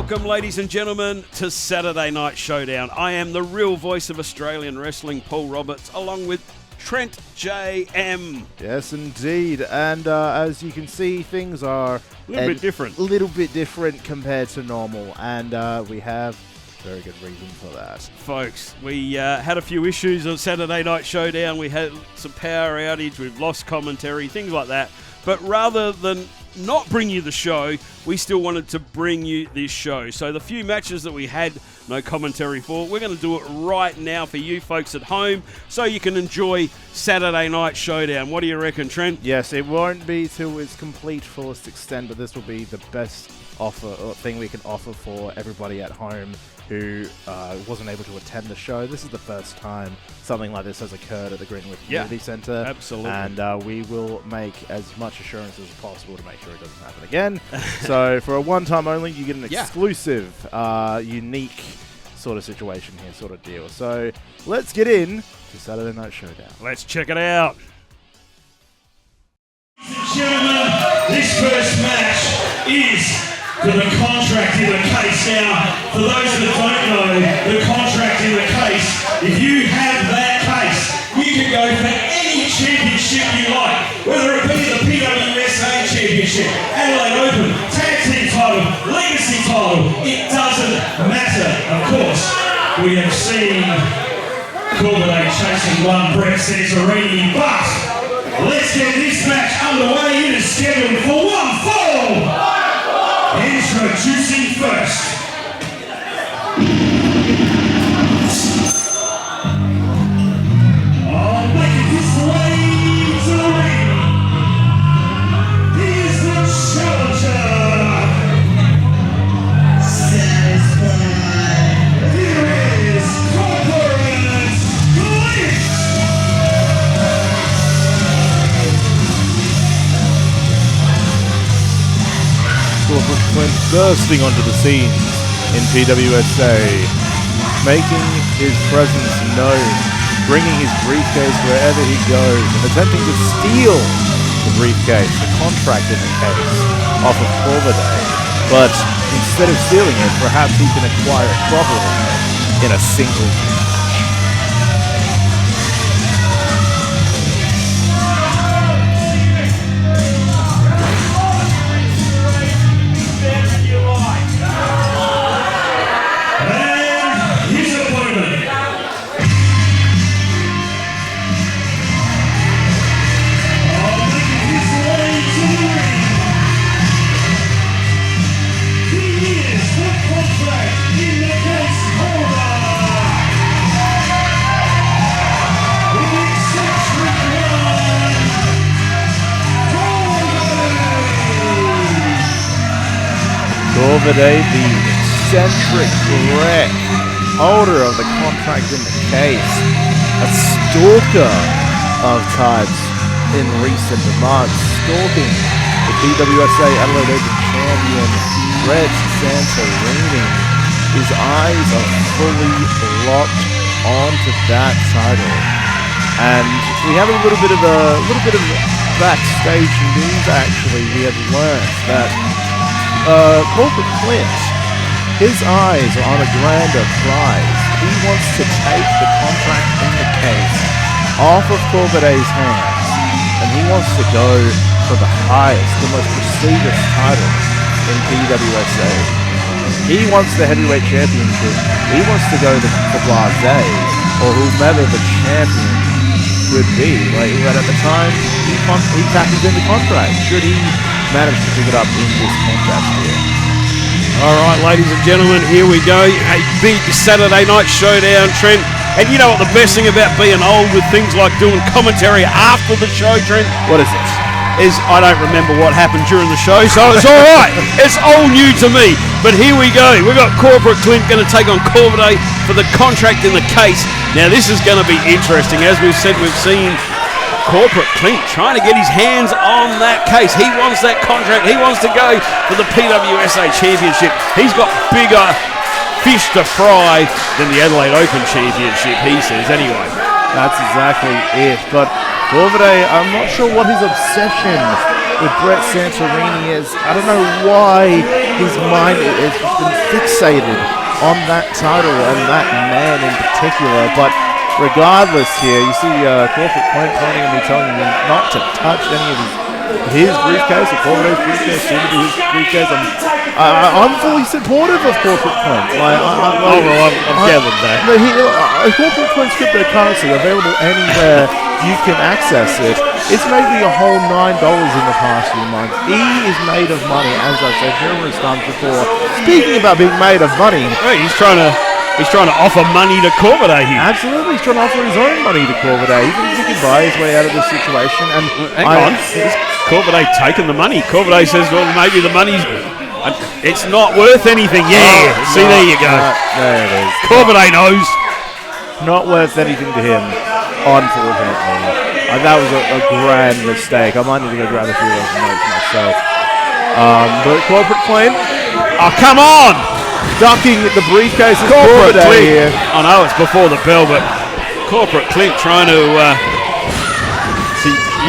Welcome, ladies and gentlemen, to Saturday Night Showdown. I am the real voice of Australian wrestling, Paul Roberts, along with Trent J.M. Yes, indeed. And as you can see, things are a little bit different compared to normal. And we have very good reason for that. Folks, we had a few issues on Saturday Night Showdown. We had some power outage. We've lost commentary, things like that. But rather than not bring you the show, we still wanted to bring you this show. So the few matches that we had no commentary for, we're going to do it right now for you folks at home so you can enjoy Saturday Night Showdown. What do you reckon, Trent? Yes, it won't be to its complete fullest extent, but this will be the best offer or thing we can offer for everybody at home who wasn't able to attend the show. This is the first time something like this has occurred at the Greenwood Community Centre. Absolutely. And we will make as much assurance as possible to make sure it doesn't happen again. So for a one-time only, you get an exclusive, unique sort of situation here, sort of deal. So let's get in to Saturday Night Showdown. Let's check it out. Ladies and gentlemen, this first match is for the contract in the case. Now, for those that don't know, the contract in the case, if you have that case, you can go for any championship you like, whether it be the PWSA Championship, Adelaide Open, Tag Team title, Legacy title, it doesn't matter. Of course, we have seen Corvidae chasing one Brett Santirini, but let's get this match underway. It is scheduled for one fall. Introducing first. Making his way to the ring. He is the challenger. Satisfied. Here is Clint. Clint bursting onto the scenes in PWSA, making his presence known, bringing his briefcase wherever he goes, and attempting to steal the briefcase, the contract in the case, off of Corvidae. But instead of stealing it, perhaps he can acquire it properly in a single match. Corvidae, the eccentric Brett, holder of the contract in the case, a stalker of types in recent months, stalking the PWSA Adelaide Open champion, Brett Santirini. His eyes are fully locked onto that title. And we have a little bit of backstage news actually. We have learned that Corporate Clint, his eyes are on a grander prize. He wants to take the contract in the case off of Corvidae's hands, and he wants to go for the highest, the most prestigious title in PWSA. He wants the heavyweight championship. He wants to go for Blase, or whomever the champion could be. But at the time, he tackles in the contract. Should he manage to pick it up in this contract here? All right, ladies and gentlemen, here we go. A big Saturday Night Showdown, Trent. And you know what the best thing about being old with things like doing commentary after the show, Trent? What is it? Is I don't remember what happened during the show, so it's all right. It's all new to me. But here we go. We've got Corporate Clint going to take on Corvidae for the contract in the case. Now, this is going to be interesting. As we've said, we've seen Corporate Clint trying to get his hands on that case. He wants that contract. He wants to go for the PWSA Championship. He's got bigger fish to fry than the Adelaide Open Championship, he says, anyway. That's exactly it. But Corvidae, I'm not sure what his obsession with Brett Santirini is. I don't know why his mind has just been fixated on that title and that man in particular. But regardless here, you see Corporate Clint pointing at me, telling me not to touch any of his briefcase or Corvidae's briefcase, soon to be his briefcase. I'm fully supportive of Corporate Clint. I've gathered that. Corporate Clint's cryptocurrency available anywhere you can access it. It's made me a whole $9 in the past few months. He is made of money, as I've said numerous times before. Speaking about being made of money, He's trying to offer money to Corvidae here. absolutely, he's trying to offer his own money to Corvidae. He thinks he can buy his way out of this situation. And Hang on, is Corvidae taking the money? Corvidae says, well, maybe the money's... It's not worth anything. Yeah, see, there you go. There it is. Corvidae knows. Not worth anything to him, unfortunately. That was a grand mistake. I might need to go grab a few of those notes myself. But Corporate Clint, Oh, come on! ducking the briefcase of Corporate Corvidae Clint. here. I know it's before the bell, but Corporate Clint trying to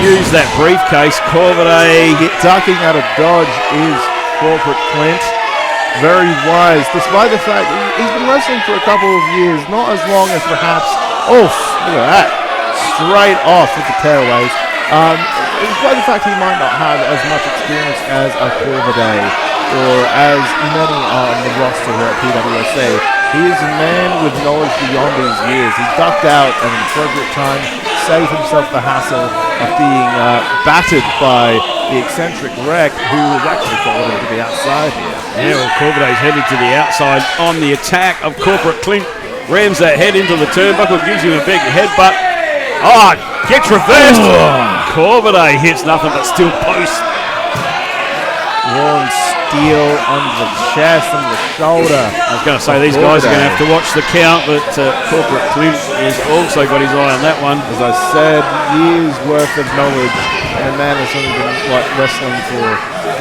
use that briefcase. Corvidae Ducking out of dodge is Corporate Clint. Very wise, despite the fact he's been wrestling for a couple of years, not as long as perhaps... Oh, look at that. Straight off with the tailways. Despite the fact he might not have as much experience as a Corvidae or as many on the roster here at PWSA, he is a man with knowledge beyond his years. He ducked out at an appropriate time, saved himself the hassle of being battered by the eccentric wreck, who was actually followed him to the outside here. Yeah, well, Corvidae's headed to the outside on the attack of Corporate Clint. Rams that head into the turnbuckle, gives him a big headbutt. Oh, gets reversed. Corvidae hits nothing but still post. Warren steel under the chest, under the shoulder. I was going to say, these guys are going to have to watch the count, but Corporate Clint has also got his eye on that one. As I said, years worth of knowledge, and a man has only been wrestling for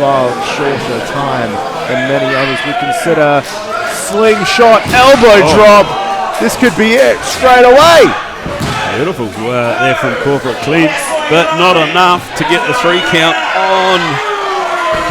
far shorter time than many others would consider. Slingshot elbow drop. This could be it straight away. Beautiful there from Corporate Clint, but not enough to get the 3 count on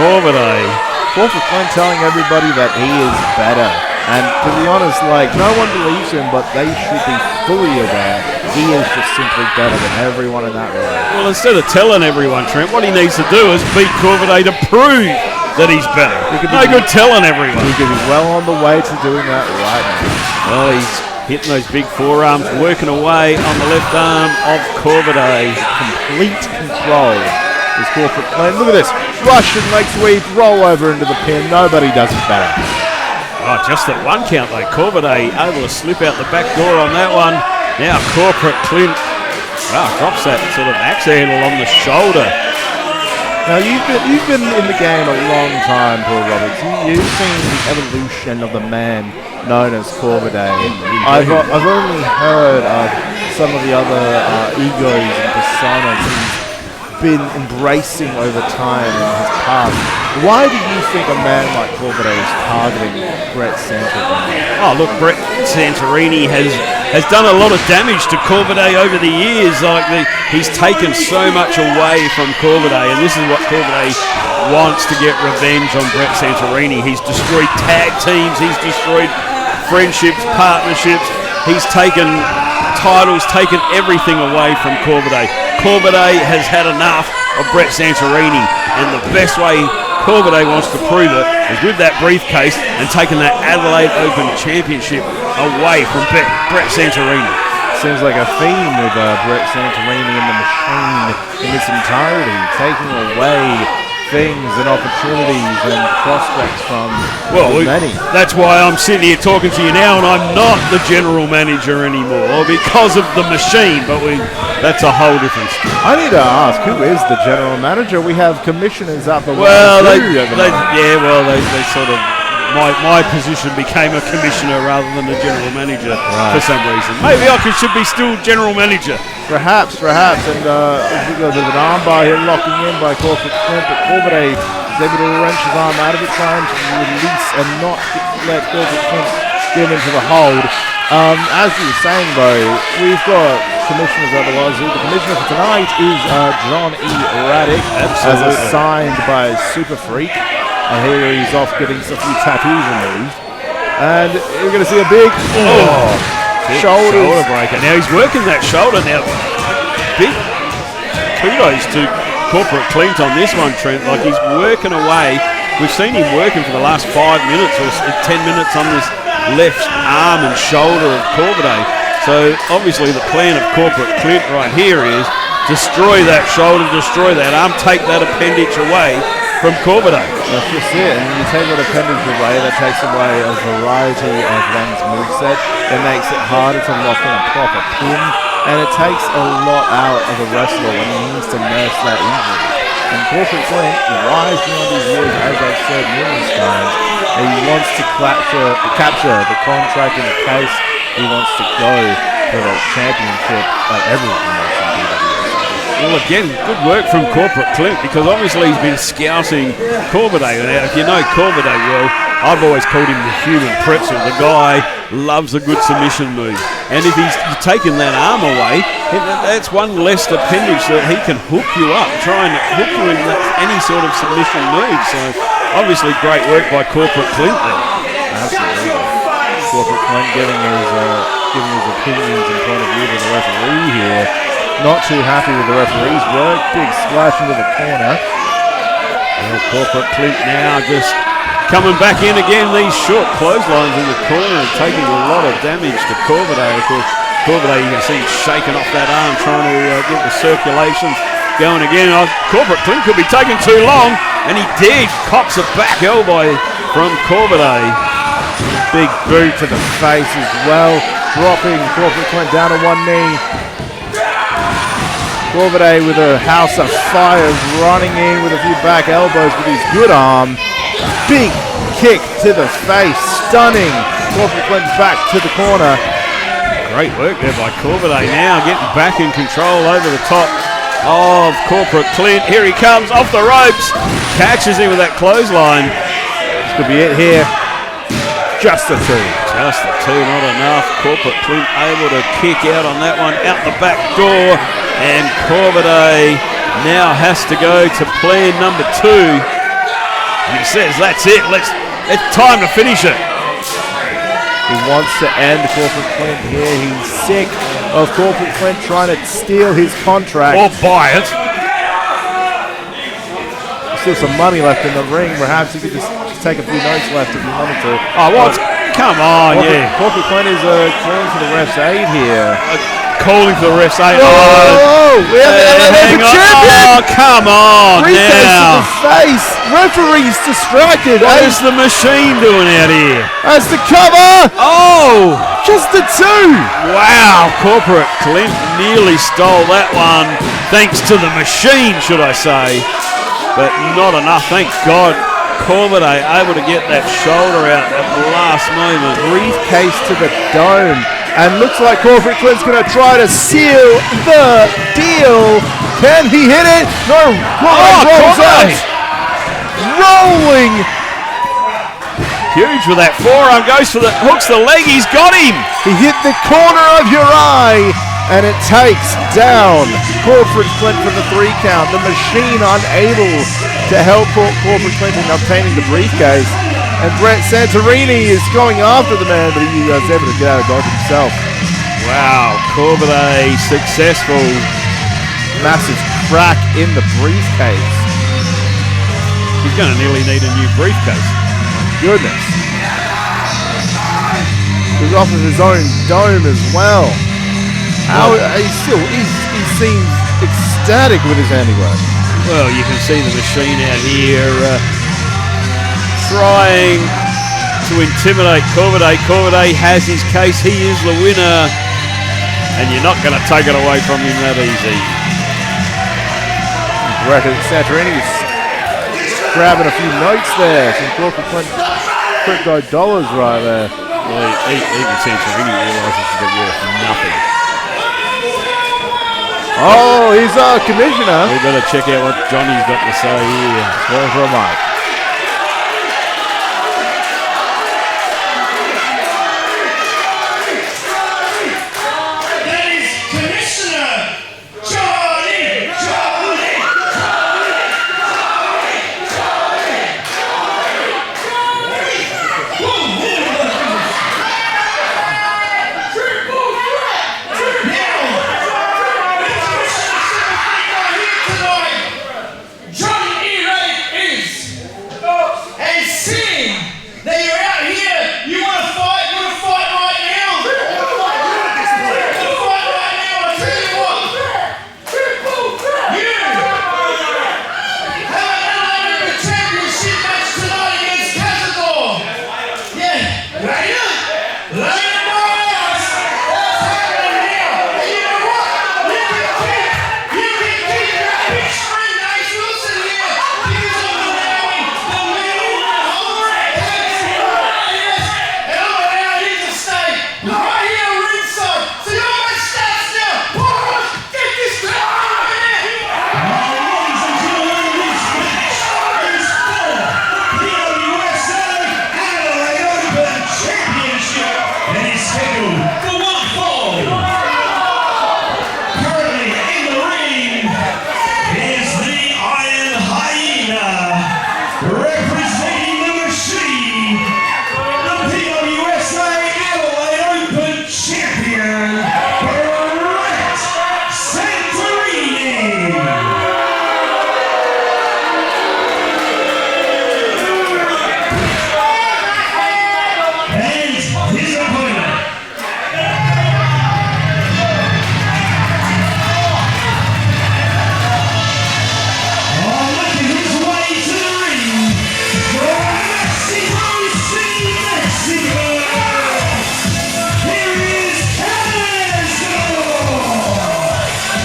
Corvidae. Corporate Clint telling everybody that he is better. And to be honest, no one believes him, but they should be fully aware he is just simply better than everyone in that room. Well, instead of telling everyone, Trent, what he needs to do is beat Corvidae to prove that he's better. No good telling everyone. He could be well on the way to doing that right now. Well, he's hitting those big forearms, working away on the left arm of Corvidae. Complete control is Corporate Clint. Look at this. Russian leg sweep, roll over into the pin. Nobody does it better. Oh, just that 1 count though. Corvidae able to slip out the back door on that one. Now Corporate Clint drops that sort of axe handle on the shoulder. Now you've been in the game a long time, Paul Roberts. You've seen the evolution of the man known as Corvidae. I've only heard of some of the other egos and personas he's been embracing over time in his past. Why do you think a man like Corvidae is targeting Brett Santirini? Oh, look, Brett Santirini has done a lot of damage to Corvidae over the years. He's taken so much away from Corvidae, and this is what Corvidae wants to get revenge on Brett Santirini. He's destroyed tag teams, he's destroyed friendships, partnerships. He's taken titles, taken everything away from Corvidae. Corvidae has had enough of Brett Santirini, and the best way Corvidae wants to prove it is with that briefcase and taking that Adelaide Open Championship away from Brett Santirini. Seems like a theme with Brett Santirini and the machine in its entirety, taking away things and opportunities and prospects from many. That's why I'm sitting here talking to you now, and I'm not the general manager anymore because of the machine, but that's a whole different story. I need to ask, who is the general manager? We have commissioners up the they sort of my position became a commissioner rather than a general manager for some reason. Maybe I should be still general manager. Perhaps. And we've got a bit of an armbar here, locking in by Corporate Clint, but Corvidae is able to wrench his arm out of it, trying to release and not let Corporate Clint get into the hold. As you were saying, though, we've got commissioners otherwise. The commissioner for tonight is John E. Raddick, as assigned by Super Freak. And here he's off getting a few tattoos removed. And you're going to see a big shoulder breaker. Now he's working that shoulder now. Big kudos to Corporate Clint on this one, Trent. Like, he's working away. We've seen him working for the last 5 minutes or 10 minutes on this left arm and shoulder of Corvidae. So obviously the plan of Corporate Clint right here is destroy that shoulder, destroy that arm, take that appendage away from Corvidae. That's just it. And you take that appendage away, that takes away a variety of one's moveset. It makes it harder to lock in a proper pin. And it takes a lot out of a wrestler when he needs to nurse that injury. And Corporate Clint, wise beyond his years, as I've said numerous times, he wants to capture the contract in the case. He wants to go for the championship that everyone wants in PWSA. Well, again, good work from Corporate Clint, because obviously he's been scouting Corvidae. Now, if you know Corvidae well, I've always called him the human pretzel. The guy loves a good submission move. And if he's taken that arm away, that's one less appendage that he can hook you up, try and hook you in any sort of submission move. So, obviously, great work by Corporate Clint there. Absolutely. Corporate Clint giving his opinions and point of view to the referee here. Not too happy with the referee's work. Big splash into the corner. Well, Corporate Clint now just coming back in again. These short clotheslines in the corner are taking a lot of damage to Corvidae. Of course, Corvidae, you can see shaking off that arm, trying to get the circulation going again. Corporate Clint could be taking too long, and he did. Cops a back elbow from Corvidae. Big boot to the face as well. Dropping Corporate Clint down to one knee. Corvidae with a house of fire, running in with a few back elbows with his good arm. Big kick to the face, stunning. Corporate Clint back to the corner. Great work there by Corvidae now, getting back in control over the top of Corporate Clint. Here he comes off the ropes, catches him with that clothesline. This could be it here. Just the two. Just the two, not enough. Corporate Clint able to kick out on that one, out the back door. And Corvidae now has to go to plan number 2. And he says, that's it. It's time to finish it. He wants to end Corporate Clint here. He's sick of Corporate Clint trying to steal his contract. Or buy it. There's still some money left in the ring. Perhaps you could just take a few notes left if you wanted to. Oh, what? Come on, Corporate Clint is calling for the ref's aid here. Calling for the ref's aid. Whoa! We have the champion! Oh, come on now. To the face. Referee's distracted. What is the machine doing out here? As the cover. Oh! Just the 2. Wow, Corporate Clint nearly stole that one. Thanks to the machine, should I say. But not enough, thank God. Corvidae able to get that shoulder out at the last moment. Briefcase to the dome. And looks like Corporate Clint's going to try to seal the deal. Can he hit it? No. Rolls out. Rolling. Huge with that forearm. Goes for the hooks the leg. He's got him. He hit the corner of your eye. And it takes down Corporate Clint for the 3 count. The machine unable to help Corporate Clint in obtaining the briefcase. And Santirini is going after the man, but he was able to get out of dodge himself. Wow, Corvidae successful. Massive crack in the briefcase. He's going to nearly need a new briefcase. Goodness. He's off of his own dome as well. He seems ecstatic with his handiwork. Well, you can see the machine out here trying to intimidate Corvidae. Corvidae has his case. He is the winner. And you're not going to take it away from him that easy. I reckon Santorini's grabbing a few notes there. Some Corporate Clint crypto dollars right there. Well, even Santorini realises they're worth nothing. Oh, he's our commissioner. We better check out what Johnny's got to say here. Well, for a mic. That is Commissioner Charlie.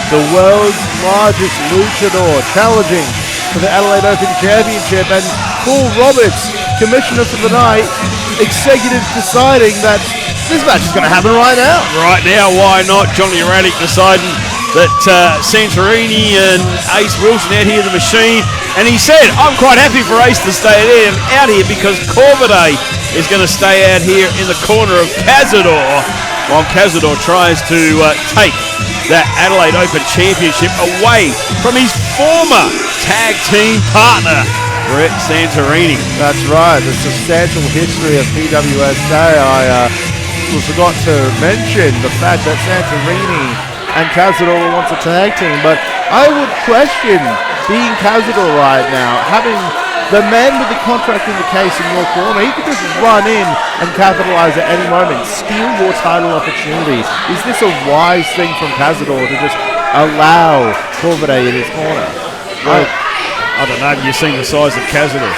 the world's largest luchador, challenging for the Adelaide Open Championship, and Paul Roberts, commissioner for the night, executive deciding that this match is going to happen right now. Right now, why not? Johnny Raddick deciding that Santirini and Ace Wilson out here in the machine, and he said, I'm quite happy for Ace to stay out here because Corvidae is going to stay out here in the corner of Cazador, while Cazador tries to take that Adelaide Open Championship away from his former tag team partner, Brett Santirini. That's right, the substantial history of PWSA. I forgot to mention the fact that Santirini and Cazador wants a tag team, but I would question being Cazador right now, having the man with the contract in the case in your corner. He could just run in and capitalize at any moment, steal your title opportunity. Is this a wise thing from Cazador to just allow Corvidae in his corner? Well, I don't know. Have you seen the size of Cazador?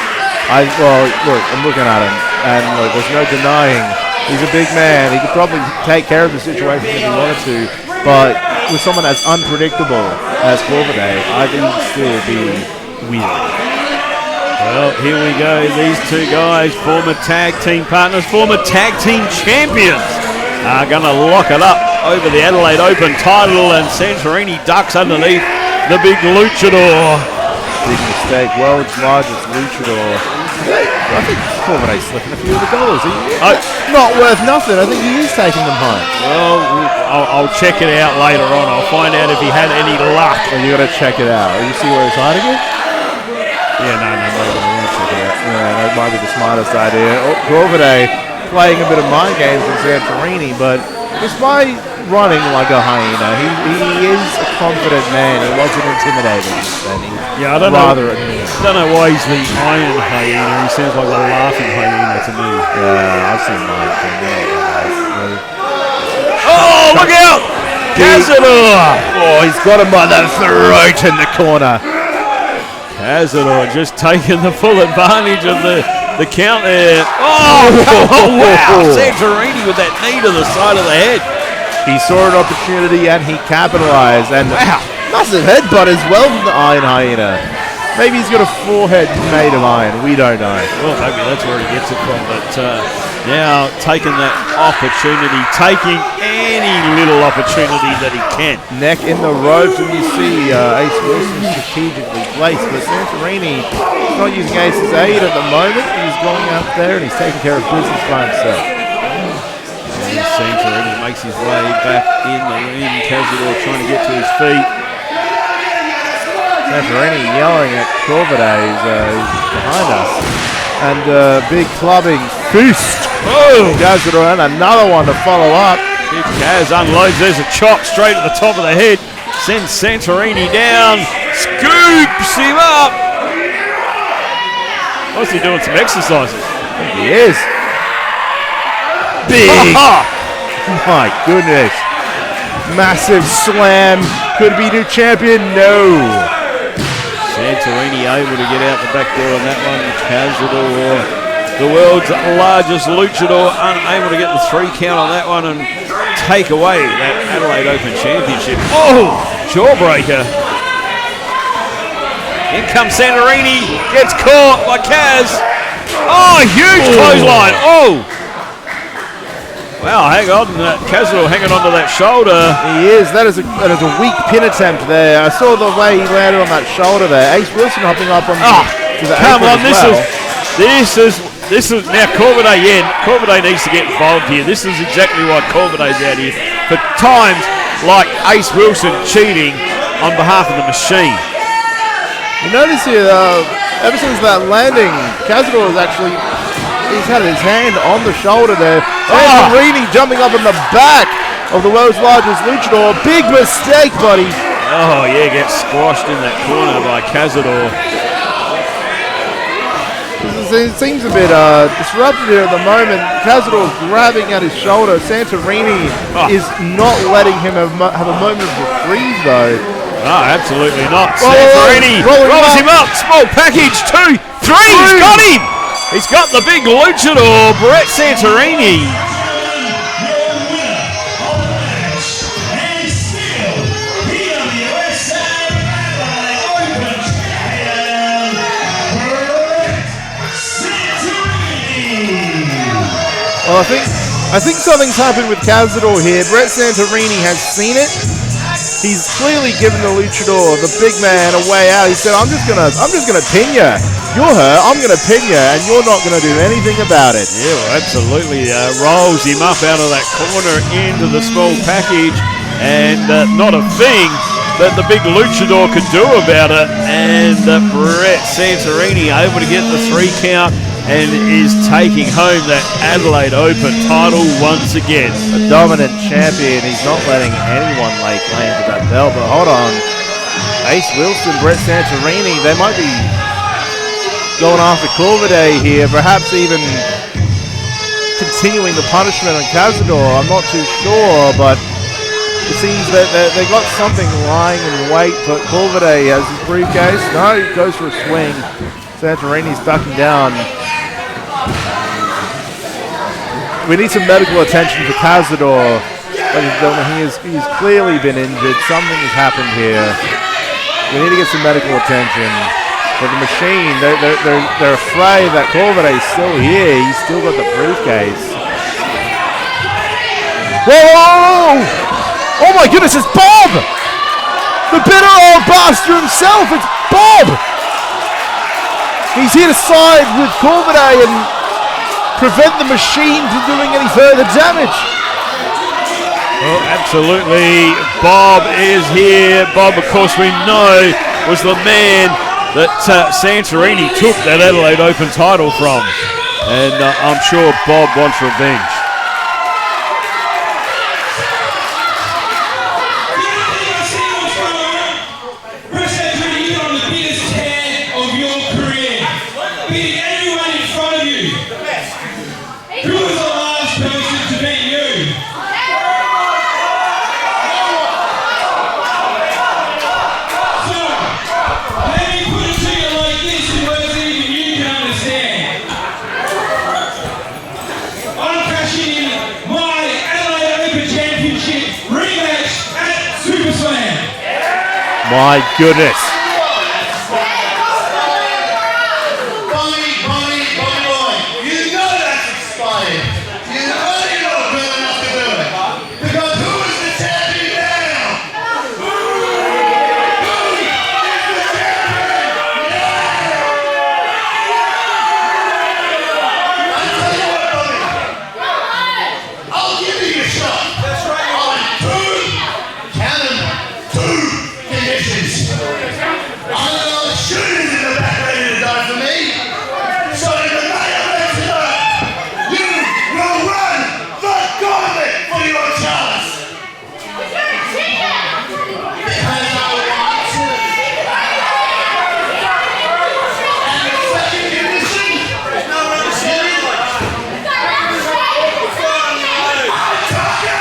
Well, look, I'm looking at him, and look, there's no denying he's a big man. He could probably take care of the situation if he wanted to, but with someone as unpredictable as Corvidae, I think he'd still be weird. Well, here we go. These two guys, former tag team partners, former tag team champions, are going to lock it up over the Adelaide Open title, and Santirini ducks underneath the big luchador. Big mistake, world's largest luchador. I think Corvidae's slipping a few of the dollars. Not worth nothing. I think he is taking them home. Well, I'll check it out later on. I'll find out if he had any luck. Well, you got to check it out. You see where he's hiding it? Yeah, no, I won't check it out. Yeah, that might be the smartest idea. Corvidae playing a bit of mind games with Santirini, but despite running like a hyena, he is a confident man. He wasn't intimidating. Yeah, I don't know why he's the iron hyena. He sounds like a laughing hyena to me. Yeah, I've seen mine. Oh, look out! Cazador! Oh, he's got him by the throat in the corner. Cazador just taking the full advantage of the count there. Oh, wow! Santirini with that knee to the side of the head. He saw an opportunity and he capitalized. And wow, massive headbutt as well from the Iron Hyena. Maybe he's got a forehead made of iron. We don't know. Well, maybe that's where he gets it from. But now taking that opportunity, taking any little opportunity that he can. Neck in the ropes, and you see Ace Wilson strategically placed. But Santirini is not using Ace's aid at the moment. He's going out there and he's taking care of business by himself. And Santirini makes his way back in the ring. Cazador trying to get to his feet. Santirini yelling at Corvidae, he's behind us. And big clubbing fist. Oh, Cazador, and another one to follow up. Big Kaz unloads. There's a chop straight at the top of the head. Sends Santirini down. Scoops him up. What's he doing? Some exercises. He is. Big. My goodness. Massive slam. Could be new champion. No. Santirini able to get out the back door on that one. Cazador, the world's largest luchador, unable to get the 3 count on that one and take away that Adelaide Open Championship. Oh, jawbreaker. In comes Santirini, gets caught by Kaz. Oh, huge clothesline. Oh. Wow, hang on. Cazador hanging onto that shoulder. He is. That is a weak pin attempt there. I saw the way he landed on that shoulder there. Ace Wilson hopping up on to the come on, this is now Corvidae. Yeah, Corvidae needs to get involved here. This is exactly why Corvidae's out here. For times like Ace Wilson cheating on behalf of the machine. You notice here, ever since that landing, Cazador is actually. He's had his hand on the shoulder there. Santirini jumping up in the back of the world's largest luchador. Big mistake, buddy. Oh, yeah, gets squashed in that corner by Cazador. It seems a bit disrupted here at the moment. Cazador grabbing at his shoulder. Santirini is not letting him have a moment of reprieve, though. No, absolutely not. Santirini rolls him up. Small package. 2, 3. He's got him. He's got the big luchador, Brett Santirini. Your winner of the match, and still PWSA I think something's happened with Cazador here. Brett Santirini has seen it. He's clearly given the luchador, the big man, a way out. He said, I'm just gonna pin you. You're hurt, I'm gonna pin you, and you're not gonna do anything about it. Yeah, well, absolutely. Rolls him up out of that corner into the small package, and not a thing that the big luchador could do about it. And Brett Santirini able to get the 3 count and is taking home that Adelaide Open title once again. A dominant champion. He's not letting anyone lay claim to that belt. But hold on, Ace Wilson, Brett Santirini, they might be going after Corvidae here, perhaps even continuing the punishment on Cazador. I'm not too sure, but it seems that they got something lying in wait. But Corvidae has his briefcase. No, he goes for a swing. Santorini's ducking down. We need some medical attention for Cazador. Ladies and gentlemen, he's clearly been injured. Something has happened here. We need to get some medical attention. But the machine, they're afraid that Corvidae's still here. He's still got the briefcase. Whoa! Oh my goodness, it's Bob! The bitter old bastard himself, it's Bob! He's here to side with Corvidae and prevent the machine from doing any further damage. Well, absolutely. Bob is here. Bob, of course, we know was the man that Santirini took that Adelaide Open title from. And I'm sure Bob wants revenge. My goodness. Bonnie boy, you know that's expired. You know you're not good enough to do it. Because who is the champion now? Who is the champion now? I'll tell you what, Bonnie. I'll give you a shot. That's right. On 2, count 'em, 2 conditions. I know the shooters in the back ready to die for me. So in the night of it tonight, you will run the gauntlet for your chance. Because I want to. And the second condition, no run silly. I'm talking.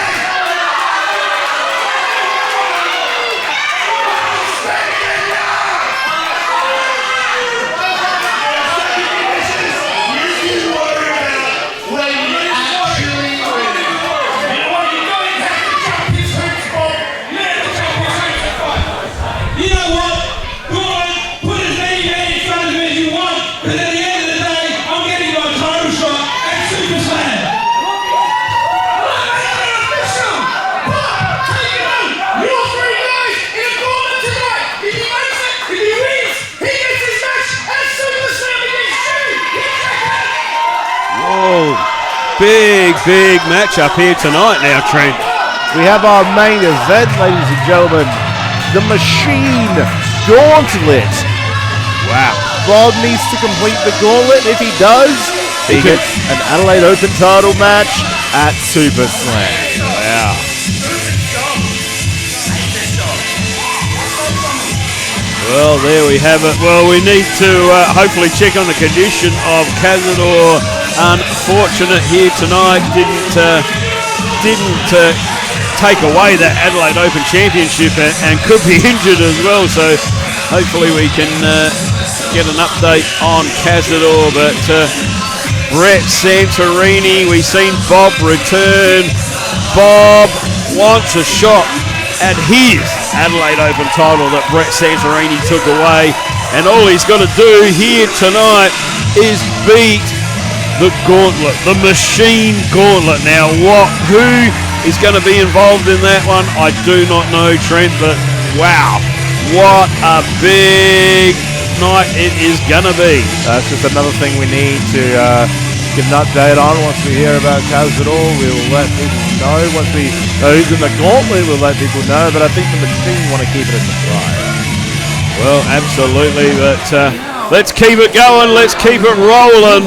Big matchup here tonight now, Trent. We have our main event, ladies and gentlemen. The Machine Gauntlet. Wow. Bob needs to complete the gauntlet. If he does, he gets an Adelaide Open title match at Super Slam. Wow. Well, there we have it. Well, we need to hopefully check on the condition of Cazador. Unfortunate here tonight, didn't take away that Adelaide Open Championship and could be injured as well. So hopefully we can get an update on Cazador. But Brett Santirini, we've seen Bob return. Bob wants a shot at his Adelaide Open title that Brett Santirini took away. And all he's got to do here tonight is beat the Gauntlet, the Machine Gauntlet. Now, who is going to be involved in that one? I do not know, Trent, but wow, what a big night it is going to be. That's just another thing we need to give an update on. Once we hear about Cazador, we will let people know. Once we know who's in the Gauntlet, we'll let people know. But I think the Machine want to keep it a surprise. Well, absolutely, but let's keep it going. Let's keep it rolling.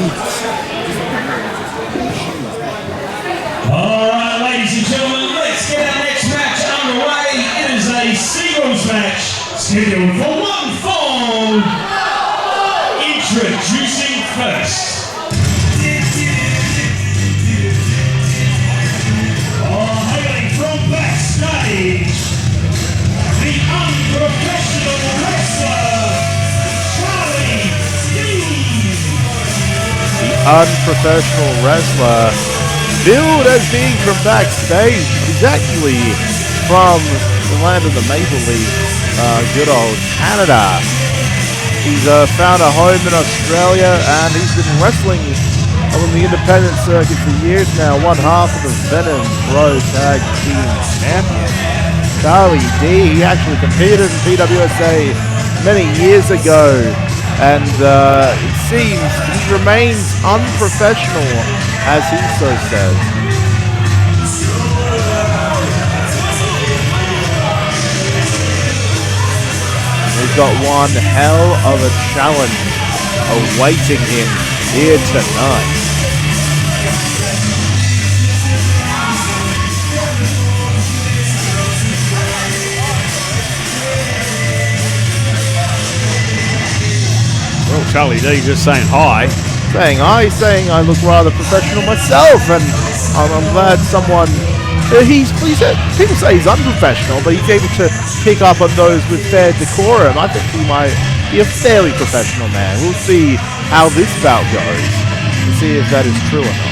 All right, ladies and gentlemen, let's get our next match underway. It is a singles match scheduled for one fall. Introducing first. Hailing from backstage, the unprofessional wrestler, Charlie D. The unprofessional wrestler, billed as being from backstage, he's actually from the land of the Maple Leaf, good old Canada. He's found a home in Australia, and he's been wrestling on the independent circuit for years now. One half of the Venom Pro Tag Team Champion, Charlie D. He actually competed in PWSA many years ago, and it seems he remains unprofessional, as he so says. We've got one hell of a challenge awaiting him here tonight. Well, Charlie D just saying hi. Saying hi, saying I look rather professional myself, and I'm glad someone. People say he's unprofessional, but he's able to pick up on those with fair decorum. I think he might be a fairly professional man. We'll see how this bout goes and see if that is true or not.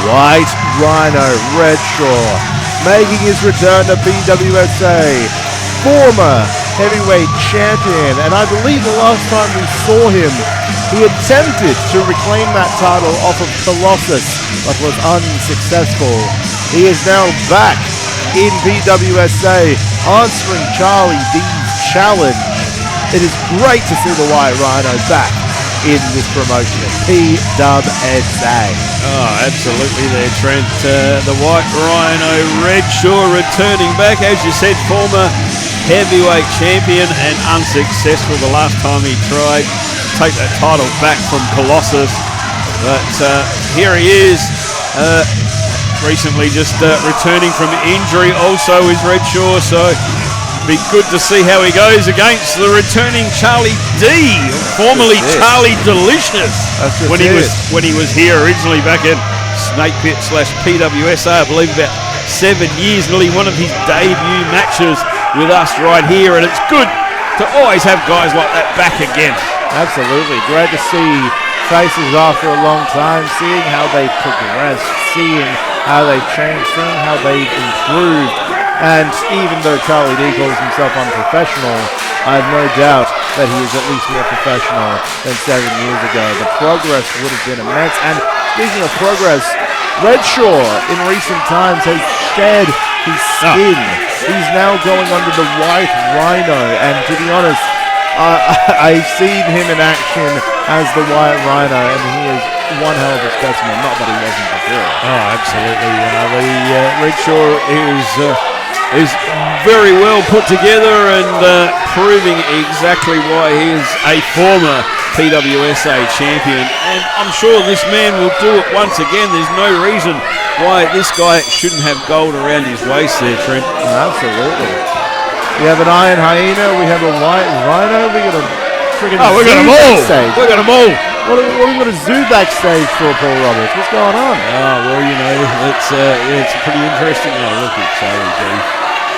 White Rhino REDSHAW making his return to PWSA, former heavyweight champion, and I believe the last time we saw him, he attempted to reclaim that title off of Colossus, but was unsuccessful. He is now back in PWSA, answering Charlie D's challenge. It is great to see the White Rhino back in this promotion at PWSA. Oh, absolutely there, Trent. The White Rhino REDSHAW returning back, as you said, former heavyweight champion and unsuccessful the last time he tried to take that title back from Colossus. But here he is, recently just returning from injury also is REDSHAW, so be good to see how he goes against the returning Charlie D, formerly Charlie Delicious, when he was here originally back in Snake Pit / PWSA, I believe about 7 years, nearly one of his debut matches with us right here, and it's good to always have guys like that back again. Absolutely, great to see faces after a long time, seeing how they've progressed, seeing how they've changed, seeing how they've improved. And even though Charlie D calls himself unprofessional, I have no doubt that he is at least more professional than 7 years ago. The progress would have been immense. And speaking of progress, REDSHAW in recent times has shed his skin. He's now going under the White Rhino. And to be honest, I've seen him in action as the White Rhino, and he is one hell of a specimen. Not that he wasn't before. Oh, absolutely. The REDSHAW is very well put together and proving exactly why he is a former PWSA champion, and I'm sure this man will do it once again. There's no reason why this guy shouldn't have gold around his waist there, Trent. Absolutely. We have an Iron Hyena. We have a White Rhino. We got a friggin' Oh, we got them all. backstage. We got them all. What have we got a zoo backstage for, Paul Roberts? What's going on? Oh, well, you know, it's pretty interesting. Oh, look at Charlie D.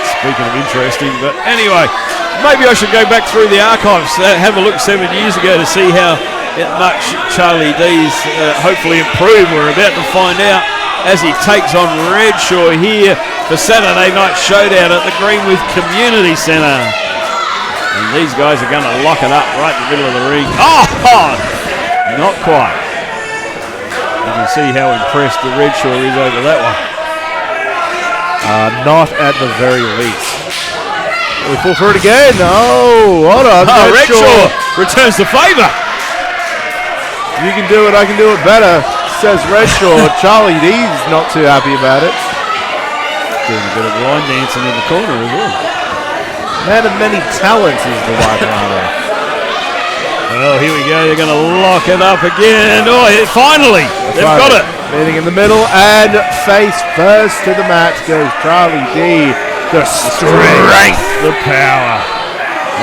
Speaking of interesting, but anyway, maybe I should go back through the archives, have a look 7 years ago to see how much Charlie D's hopefully improved. We're about to find out as he takes on REDSHAW here for Saturday Night Showdown at the Greenwith Community Centre. And these guys are going to lock it up right in the middle of the ring. Oh, not quite. You can see how impressed the REDSHAW is over that one. Not at the very least. We fall for it again. Oh, hold on. Oh, REDSHAW returns the favour. You can do it, I can do it better, says REDSHAW. Charlie D's not too happy about it. Doing a bit of line dancing in the corner as well. Man of many talents is the White Rhino. Well, here we go. They're going to lock it up again. Oh, finally, they've got it. Meeting in the middle, and face first to the mat goes Charlie D. The strength, the power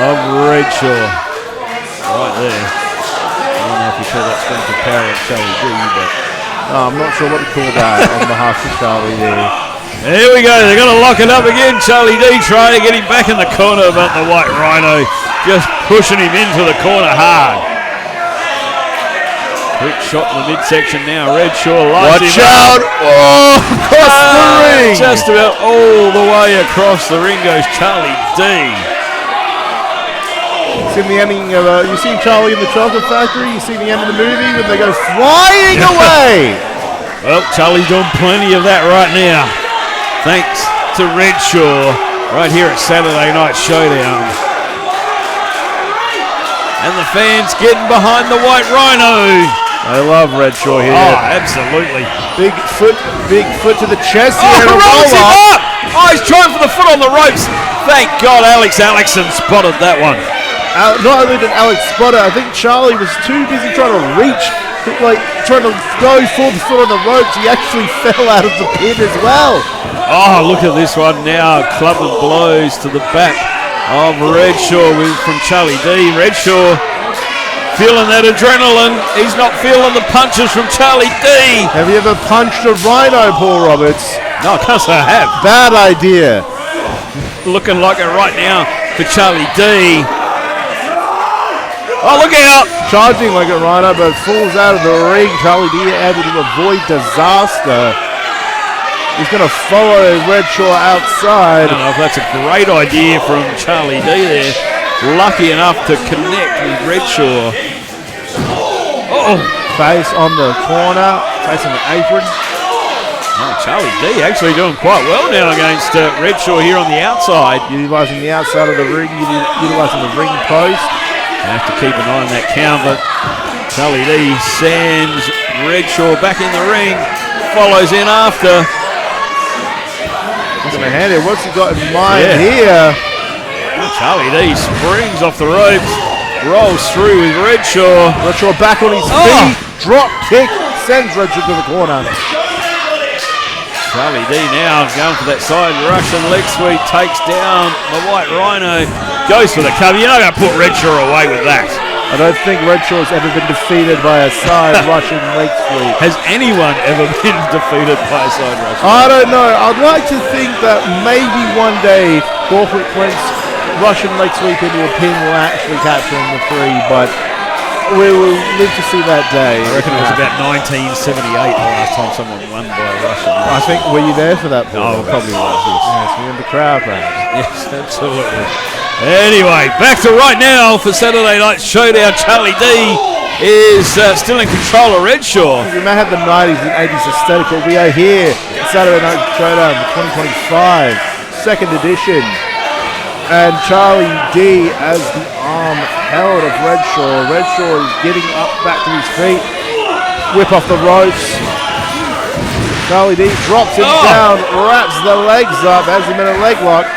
of REDSHAW. Right there. I don't know if you call that strength of power of Charlie D, but I'm not sure what to call that on behalf of Charlie D. Here we go. They're going to lock it up again. Charlie D trying to get him back in the corner, but the White Rhino just pushing him into the corner hard. Quick shot in the midsection now. REDSHAW lights him out. Oh, across the ring. Just about all the way across the ring goes Charlie D. Seen the ending of you seen Charlie in the Chocolate Factory? You seen the end of the movie when they go flying away? Well, Charlie's doing plenty of that right now. Thanks to REDSHAW right here at Saturday Night Showdown. And the fans getting behind the White Rhino. I love REDSHAW here. Oh, absolutely. Big foot to the chest Oh, here. rolls him up! Oh, he's trying for the foot on the ropes. Thank God Alex Allison spotted that one. Not only did Alex spot it, I think Charlie was too busy trying to reach, like trying to go for the foot on the ropes. He actually fell out of the pin as well. Oh, look at this one now. Club and blows to the back of REDSHAW from Charlie D. REDSHAW feeling that adrenaline. He's not feeling the punches from Charlie D. Have you ever punched a rhino, Paul Roberts? No, I can't say I have. Bad idea. Looking like it right now for Charlie D. Oh, look out! Charging like a rhino, but falls out of the ring. Charlie D able to avoid disaster. He's going to follow REDSHAW outside. I don't know if that's a great idea from Charlie D there. Lucky enough to connect with REDSHAW. Oh! Face on the corner, face on the apron. Oh, Charlie D actually doing quite well now against REDSHAW here on the outside. Utilising the outside of the ring, utilising the ring post. I have to keep an eye on that count, but Charlie D sends REDSHAW back in the ring. Follows in after. He's going to hand it. What's he got in mind here? Charlie D springs off the ropes, rolls through with REDSHAW. REDSHAW back on his feet, drop kick, sends REDSHAW to the corner. Charlie D now going for that side Russian leg sweep, takes down the White Rhino, goes for the cover. You're not going to put REDSHAW away with that. I don't think REDSHAW's ever been defeated by a side Russian leg sweep. Has anyone ever been defeated by a side Russian? I don't know. I'd like to think that maybe one day Corvid Clint's Russian leg sweep into a pin will actually capture him the 3, but we will live to see that day. I reckon it was about 1978 the last time someone won by a Russian. I think, were you there for that? Oh, probably was, yes. Yes, we were in the crowd, perhaps. Yes, absolutely. Anyway, back to right now for Saturday Night Showdown. Charlie D is still in control of REDSHAW. We may have the 90s and 80s aesthetic, but we are here Saturday Night Showdown 2025, second edition. And Charlie D as the arm held of REDSHAW. REDSHAW is getting up back to his feet. Whip off the ropes. Charlie D drops him down, wraps the legs up, has him in a leg lock.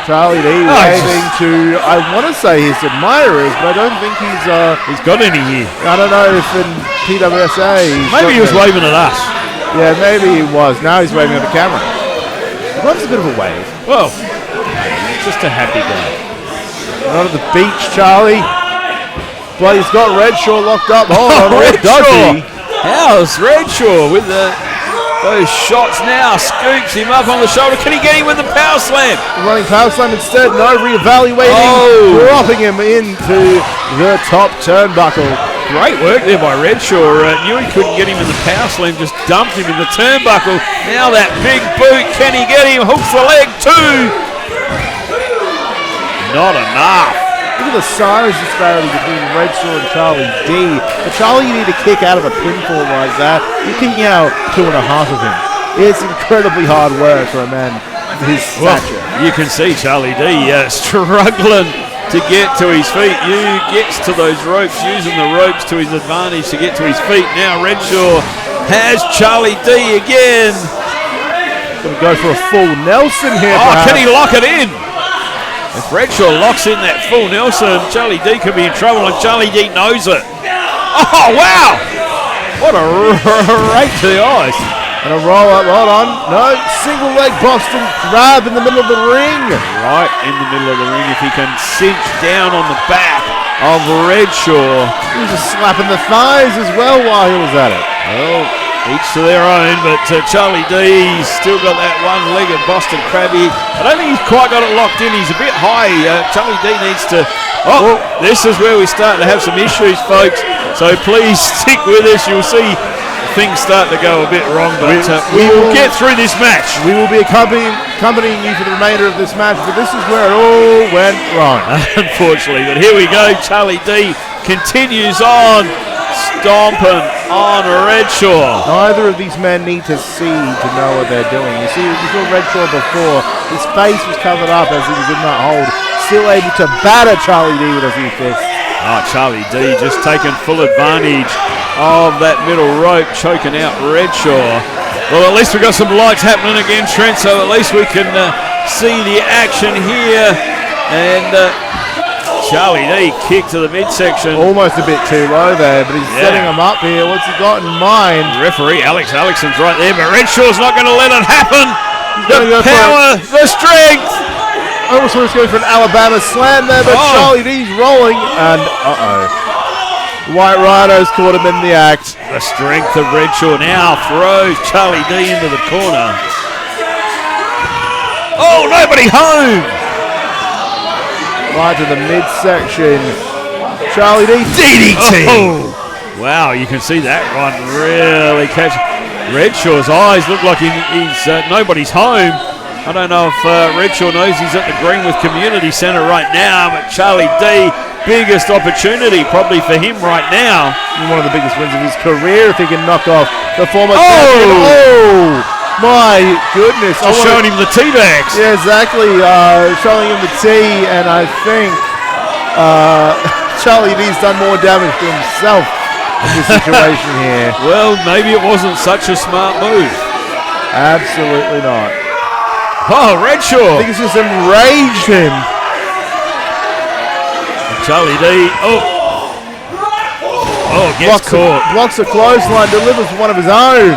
Charlie D waving to, I want to say his admirers, but I don't think he's got any here. I don't know if in PWSA. Maybe he was waving at us. Yeah, maybe he was. Now he's waving at the camera. He loves a bit of a wave. Well, Just a happy day. Out of the beach, Charlie. But he's got REDSHAW locked up. Hold on, what does he? How's REDSHAW with those shots now? Scoops him up on the shoulder. Can he get him with the power slam? Running power slam instead. No, reevaluating. Dropping him into the top turnbuckle. Great work there by REDSHAW. Knew he couldn't get him in the power slam. Just dumped him in the turnbuckle. Now that big boot. Can he get him? Hooks the leg too. Not enough. Look at the size disparity between REDSHAW and Charlie D. For Charlie D to kick out of a pinfall like that, you're kicking out 2.5 of him. It's incredibly hard work for a man of his stature. You can see Charlie D struggling to get to his feet. He gets to those ropes, using the ropes to his advantage to get to his feet. Now REDSHAW has Charlie D again. Going to go for a full Nelson here. Can he lock it in? If REDSHAW locks in that full Nelson, Charlie D could be in trouble, and Charlie D knows it. Oh, wow! What a rake to the eyes. And a roll up, hold on. No, single leg Boston grab in the middle of the ring. Right in the middle of the ring. If he can cinch down on the back of REDSHAW. He was just slapping the thighs as well while he was at it. Well, each to their own, but Charlie D's still got that one-legged Boston Crabby. I don't think he's quite got it locked in. He's a bit high. Charlie D needs to... Oh, this is where we start to have some issues, folks. So please stick with us. You'll see things start to go a bit wrong, but we will get through this match. We will be accompanying you for the remainder of this match, but this is where it all went wrong. Unfortunately, but here we go. Charlie D continues on, stomping on REDSHAW. Neither of these men need to see to know what they're doing. You see, you saw REDSHAW before. His face was covered up as he was in that hold, still able to batter Charlie D with a few fists. Oh, Charlie D just taking full advantage of that middle rope, choking out REDSHAW. Well, at least we've got some lights happening again, Trent, so at least we can see the action here. And Charlie D kick to the midsection. Almost a bit too low there, but he's setting him up here. What's he got in mind? Referee Alex Alexson's right there, but REDSHAW's not going to let it happen. The power, the strength. I almost was going for an Alabama slam there, but Charlie D's rolling, and White Rhino's caught him in the act. The strength of REDSHAW now throws Charlie D into the corner. Oh, nobody home. Right to the midsection. Charlie D, DDT. Oh, wow, you can see that one really catch. REDSHAW's eyes look like he's nobody's home. I don't know if REDSHAW knows he's at the Greenwood Community Centre right now, but Charlie D, biggest opportunity probably for him right now. One of the biggest wins of his career if he can knock off the former champion. Oh, my goodness. Just showing him the tea bags. Yeah, exactly. Showing him the tea, and I think Charlie D's done more damage to himself in this situation here. Well, maybe it wasn't such a smart move. Absolutely not. Oh, REDSHAW. I think it's just enraged him. And Charlie D. Gets caught. Blocks a clothesline, delivers one of his own.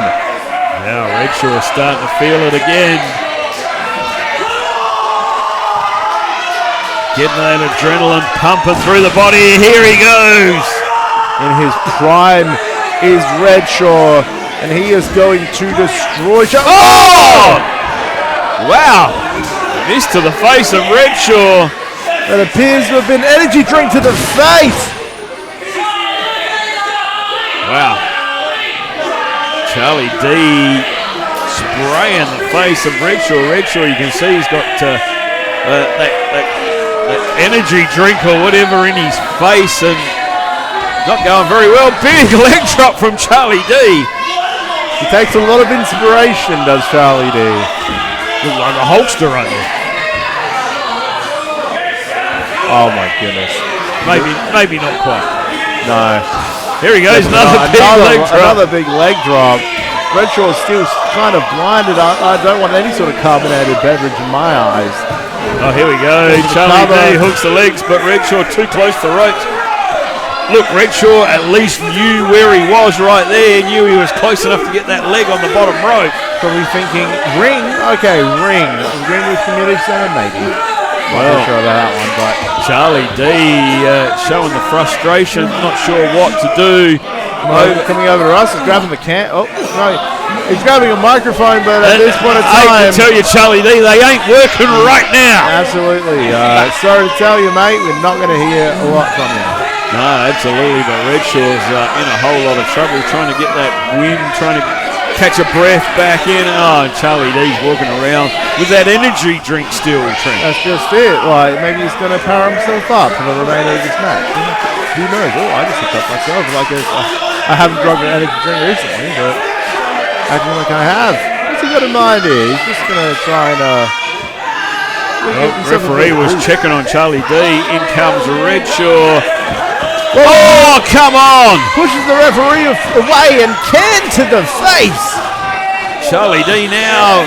Now REDSHAW starting to feel it again. Getting that adrenaline pumping through the body. Here he goes. In his prime is REDSHAW, and he is going to destroy. Wow! Miss to the face of REDSHAW. That appears to have been energy drink to the face. Wow. Charlie D spraying the face of REDSHAW. REDSHAW, you can see he's got that energy drink or whatever in his face and not going very well. Big leg drop from Charlie D. He takes a lot of inspiration, does Charlie D. Looks like a Hulkster right there. Oh my goodness. Maybe not quite. No. Here he goes, another big leg drop. REDSHAW is still kind of blinded. I don't want any sort of carbonated beverage in my eyes. Oh, here we go. Charlie D hooks the legs, but REDSHAW too close to the ropes. Look, REDSHAW at least knew where he was right there, knew he was close enough to get that leg on the bottom rope. Probably thinking, ring? Okay, ring. Greenwood Community Centre, maybe. Not sure about that one, but Charlie D showing the frustration, not sure what to do. coming over to us, is grabbing the can. Oh, no. He's grabbing a microphone, but at this point in I time... hate to tell you, Charlie D, they ain't working right now. Absolutely. Sorry to tell you, mate, we're not going to hear a lot from you. No, absolutely, but Redshaw's in a whole lot of trouble trying to get that wind, trying to catch a breath back in. Oh, and Charlie D's walking around with that energy drink still, Trent. That's just it. Like, maybe he's going to power himself up for the remainder of this match. Who knows? Oh, I just hooked up myself. Like, I haven't drunk an energy drink recently, but acting like I have. What's he got in mind here? He's just going to try and... referee was checking on Charlie D. In comes Redshaw. Oh, come on! Pushes the referee away and can to the face. Charlie D now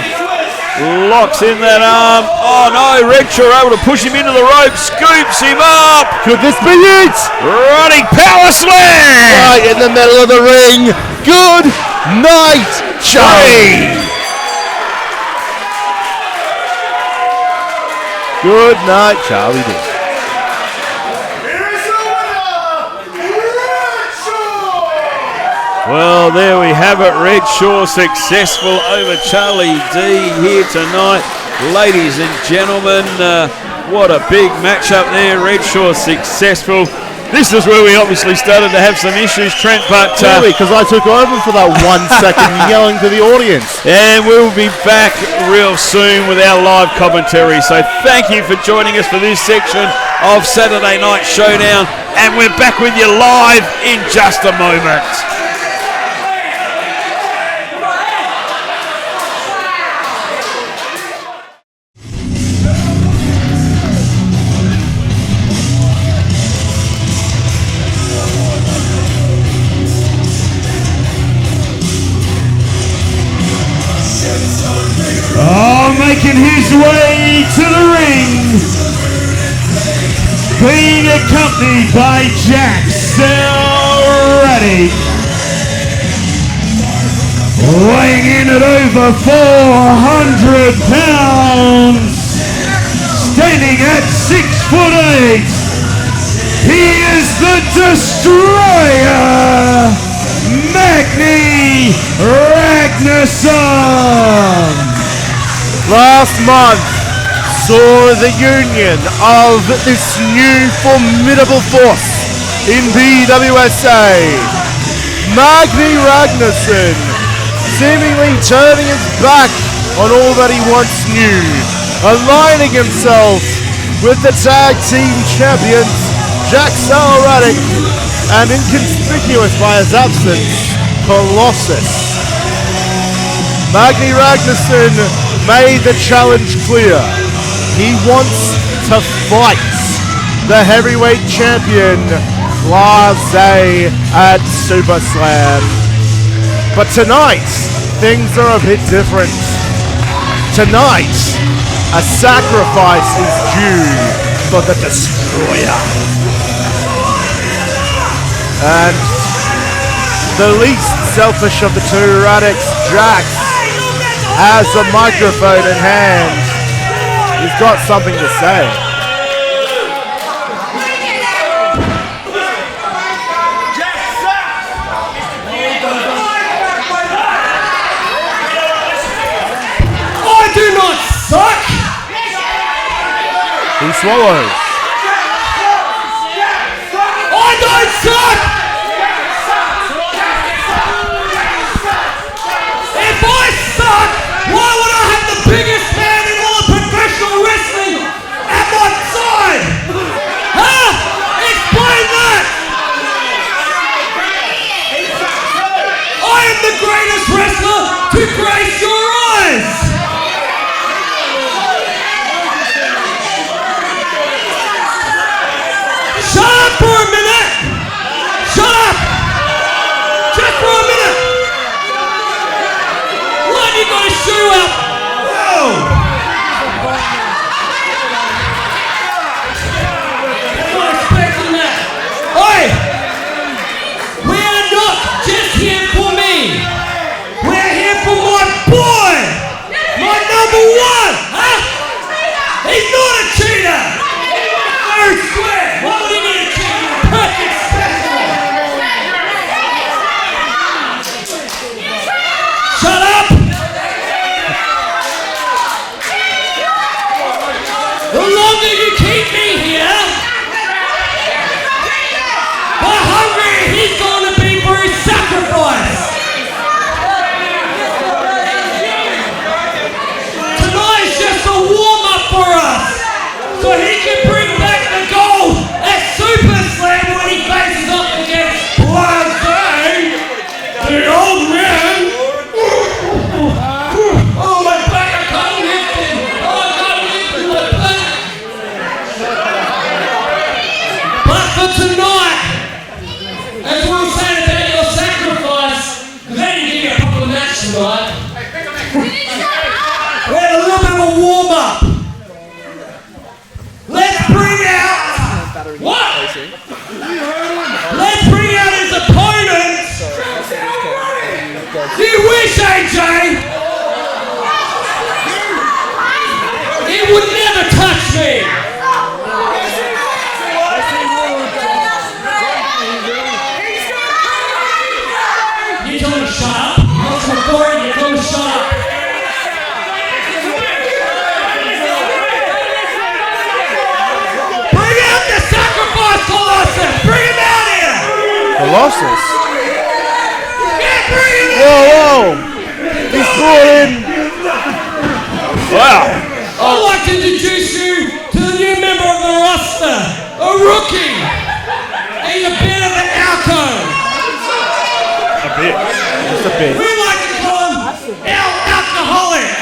locks in that arm. Oh no, Redshaw able to push him into the rope, scoops him up. Could this be it? Running power slam! Right in the middle of the ring. Good night, Charlie. Good night, Charlie D. Well, there we have it. Redshaw successful over Charlie D here tonight. Ladies and gentlemen, what a big matchup there. Redshaw successful. This is where we obviously started to have some issues, Trent, but... Really, because I took over for that 1 second yelling to the audience. And we'll be back real soon with our live commentary. So thank you for joining us for this section of Saturday Night Showdown. And we're back with you live in just a moment. Making his way to the ring, being accompanied by Jack Selretti, weighing in at over 400 pounds, standing at 6'8", he is the Destroyer, Magni Ragnarsson. Last month saw the union of this new formidable force in PWSA. Magni Ragnarsson seemingly turning his back on all that he once knew, aligning himself with the tag team champions Jack Selretti and inconspicuous by his absence, Colossus. Magni Ragnarsson made the challenge clear. He wants to fight the heavyweight champion, Blase, at Super Slam. But tonight, things are a bit different. Tonight, a sacrifice is due for the Destroyer. And the least selfish of the two Radix, Jack, has a microphone in hand. He's got something to say. I do not suck! He swallows. I don't suck! If I suck, why would I have the biggest man in all of professional wrestling at my side? Huh? Explain that! I am the greatest wrestler to grace your eyes! Shut up for a minute! The longer you keep me here, the hungrier he's going to be for his sacrifice. Tonight's just a warm-up for us, so he can bring back the gold at Super Slam when he faces up against BLT, the old man. Oh, my back, I can't lift it. Oh, I can't lift it, my back. But for tonight, as we were saying about your sacrifice, because they didn't give you a proper match tonight, we had a little bit of a warm-up. Let's bring out... What? Let's bring out his opponent. You wish, AJ! He would never touch me! You told me to shut up? That's my boring, you told me to shut up. Bring out the sacrifice, Colossus! Bring him out here! Colossus. Yeah, bring him out! Whoa, whoa! He's brought in. Wow. I'd like to introduce you to the new member of the roster, a rookie. He's a bit of an alco. A bit. Just a bit. We like to call him El Alcoholic.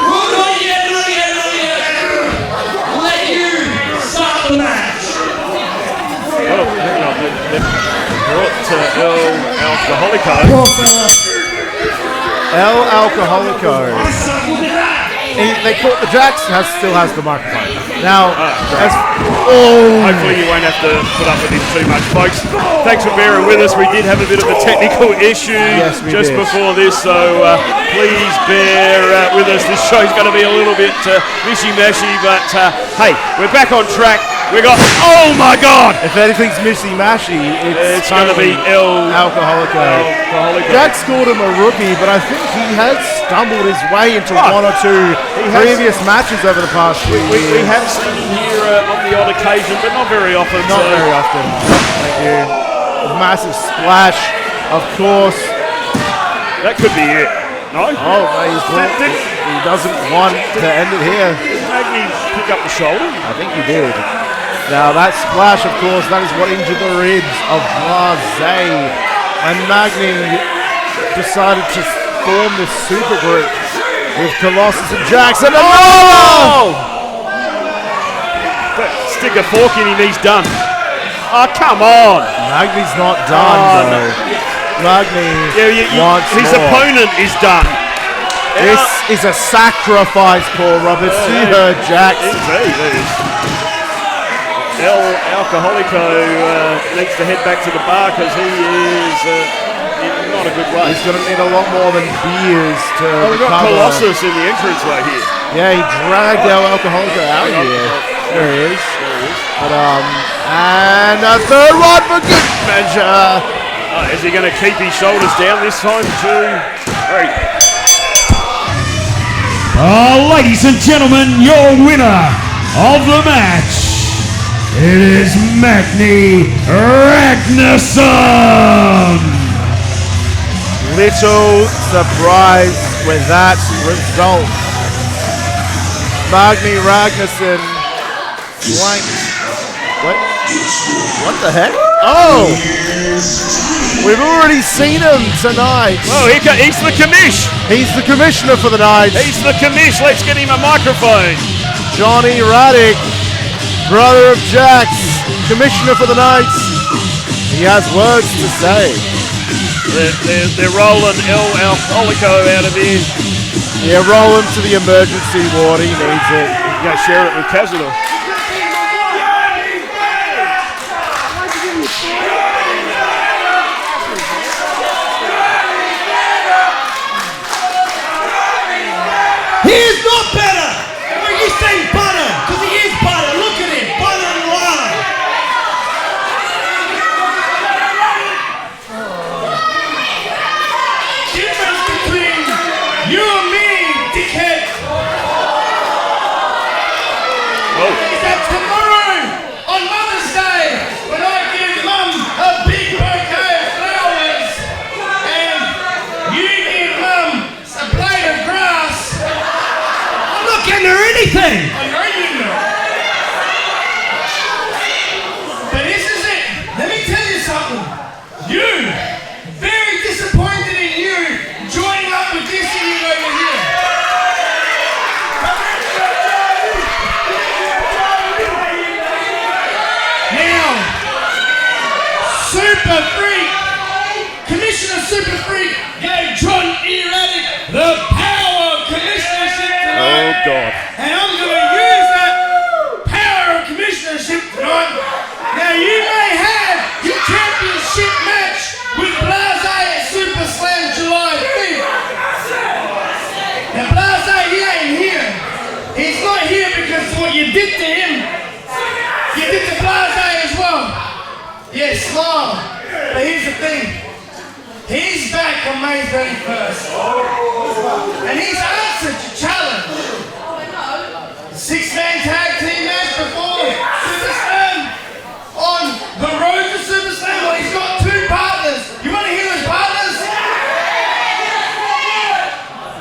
Well, not yet. I'll let you start the match. Well, hang on. They've brought El Alcoholico. El Alcoholico. They caught the Jax, still has the microphone. Now, Hopefully you won't have to put up with him too much, folks. Thanks for bearing with us. We did have a bit of a technical issue just before this, so please bear with us. This show's going to be a little bit mishy-mashy, but hey, we're back on track. We got, oh my God! If anything's mishy-mashy, it's going to be El Alcoholico. Jax called him a rookie, but I think he has stumbled his way into one or two previous matches over the past few years. We have seen him here on the odd occasion, but not very often. Not very often. Thank you. A massive splash, of course. That could be it. No? Oh, he doesn't want to end it here. Did Magni pick up the shoulder? I think he did. Now that splash, of course, that is what injured the ribs of Blase. And Magni decided to form this super group with Colossus and Jax. And Stick a fork in him, he's done. Oh, come on. Magni's not done, though. Magni wants his more. opponent is done. This is a sacrifice, Paul Roberts. You heard Jax. Indeed. El Alcoholico needs to head back to the bar because he is in not a good way. He's going to need a lot more than beers to we've got Colossus in the entranceway here. Yeah, he dragged El Alcoholico out here. There he is. But, and a third one for good measure. Is he going to keep his shoulders down this time? 2, 3. Ladies and gentlemen, your winner of the match, it is Magni Ragnarsson. Little surprise with that result. Magni Ragnarsson flanked. What the heck? Oh! We've already seen him tonight. Oh, he's the commish. He's the commissioner for the night. He's the commish. Let's get him a microphone. Johnny Raddick, brother of Jax, commissioner for the night. He has words to say. They're rolling El Alcoholico out of here. Yeah, roll him to the emergency ward. He needs it. You gotta share it with Cazador. He is not better! When you say butter, because he is butter. Look at him, butter and lard. Difference between you and me, dickhead. tomorrow on Mother's Day when I give Mum a big bouquet of flowers and you give Mum a blade of grass. I'm not getting her anything. I know you're not. But this is it. Let me tell you something. You, very disappointed in you joining up with this idiot over here. Now, Super Freak, Commissioner Super Freak gave John Erratic the power of commissionership tonight. Oh, God. And I'm going to use that power of commissionership tonight. Now, you may have your championship match with Blase at Super Slam July 5th. Now, Blase, he ain't here. He's not here because of what you did to him. You did to Blase as well. Yeah, smile. But here's the thing. He's back on May 31st. And he's answered your challenge. 6-man tag team match before Super Slam. On the road to Super Slam, well, he's got 2 partners. You want to hear his partners?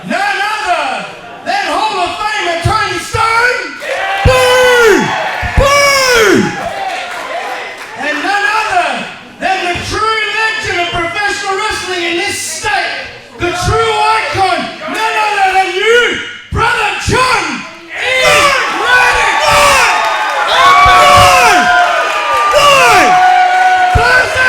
None other than Hall of Famer Tony Stone. Boo! Boo! And none other than the true legend of professional wrestling in this state. The true icon. None other than you, Brother John Erratic. Blase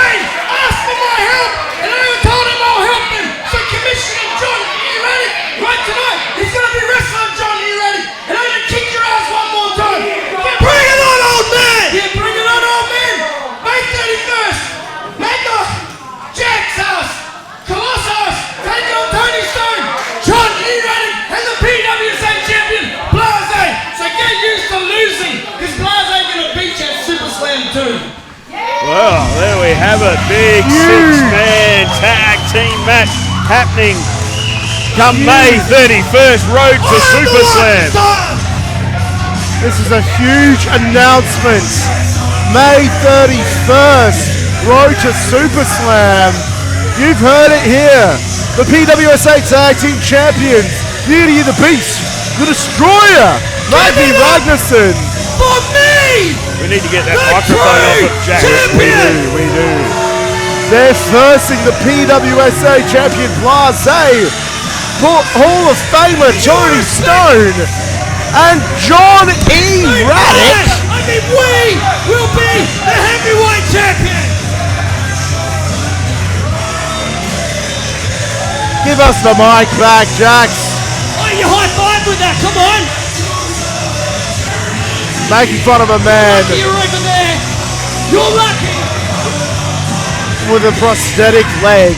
asked for my help, and I told him I'll help him. So Commissioner John Erratic, right tonight, he's going to be wrestling John Erratic, and I'm going to kick your ass one more time. Bring it on, old man! Yeah, bring it on, old man. May 31st, Magni, Jack's house, Colossus, taking on Tony Stone, John Erratic, and the PWSA champion, Blase. So get used to losing, because Blase going to beat you at Super Slam too. Well, there we have it. Big 6-man tag team match happening come May 31st, road to Super Slam. This is a huge announcement. May 31st, road to Super Slam. You've heard it here. The PWSA Tag Team Champions, Beauty and the Beast, the Destroyer, Magni Ragnarsson. For me! We need to get that microphone off of Jack. We do. They're versing the PWSA champion Blase, Hall of Famer Tony Stone, and John Erratic. I mean, we will be the heavyweight champion! Give us the mic back, Jax. Oh, you high five with that, come on! Making fun of a man You're over there! You're lucky! with a prosthetic leg.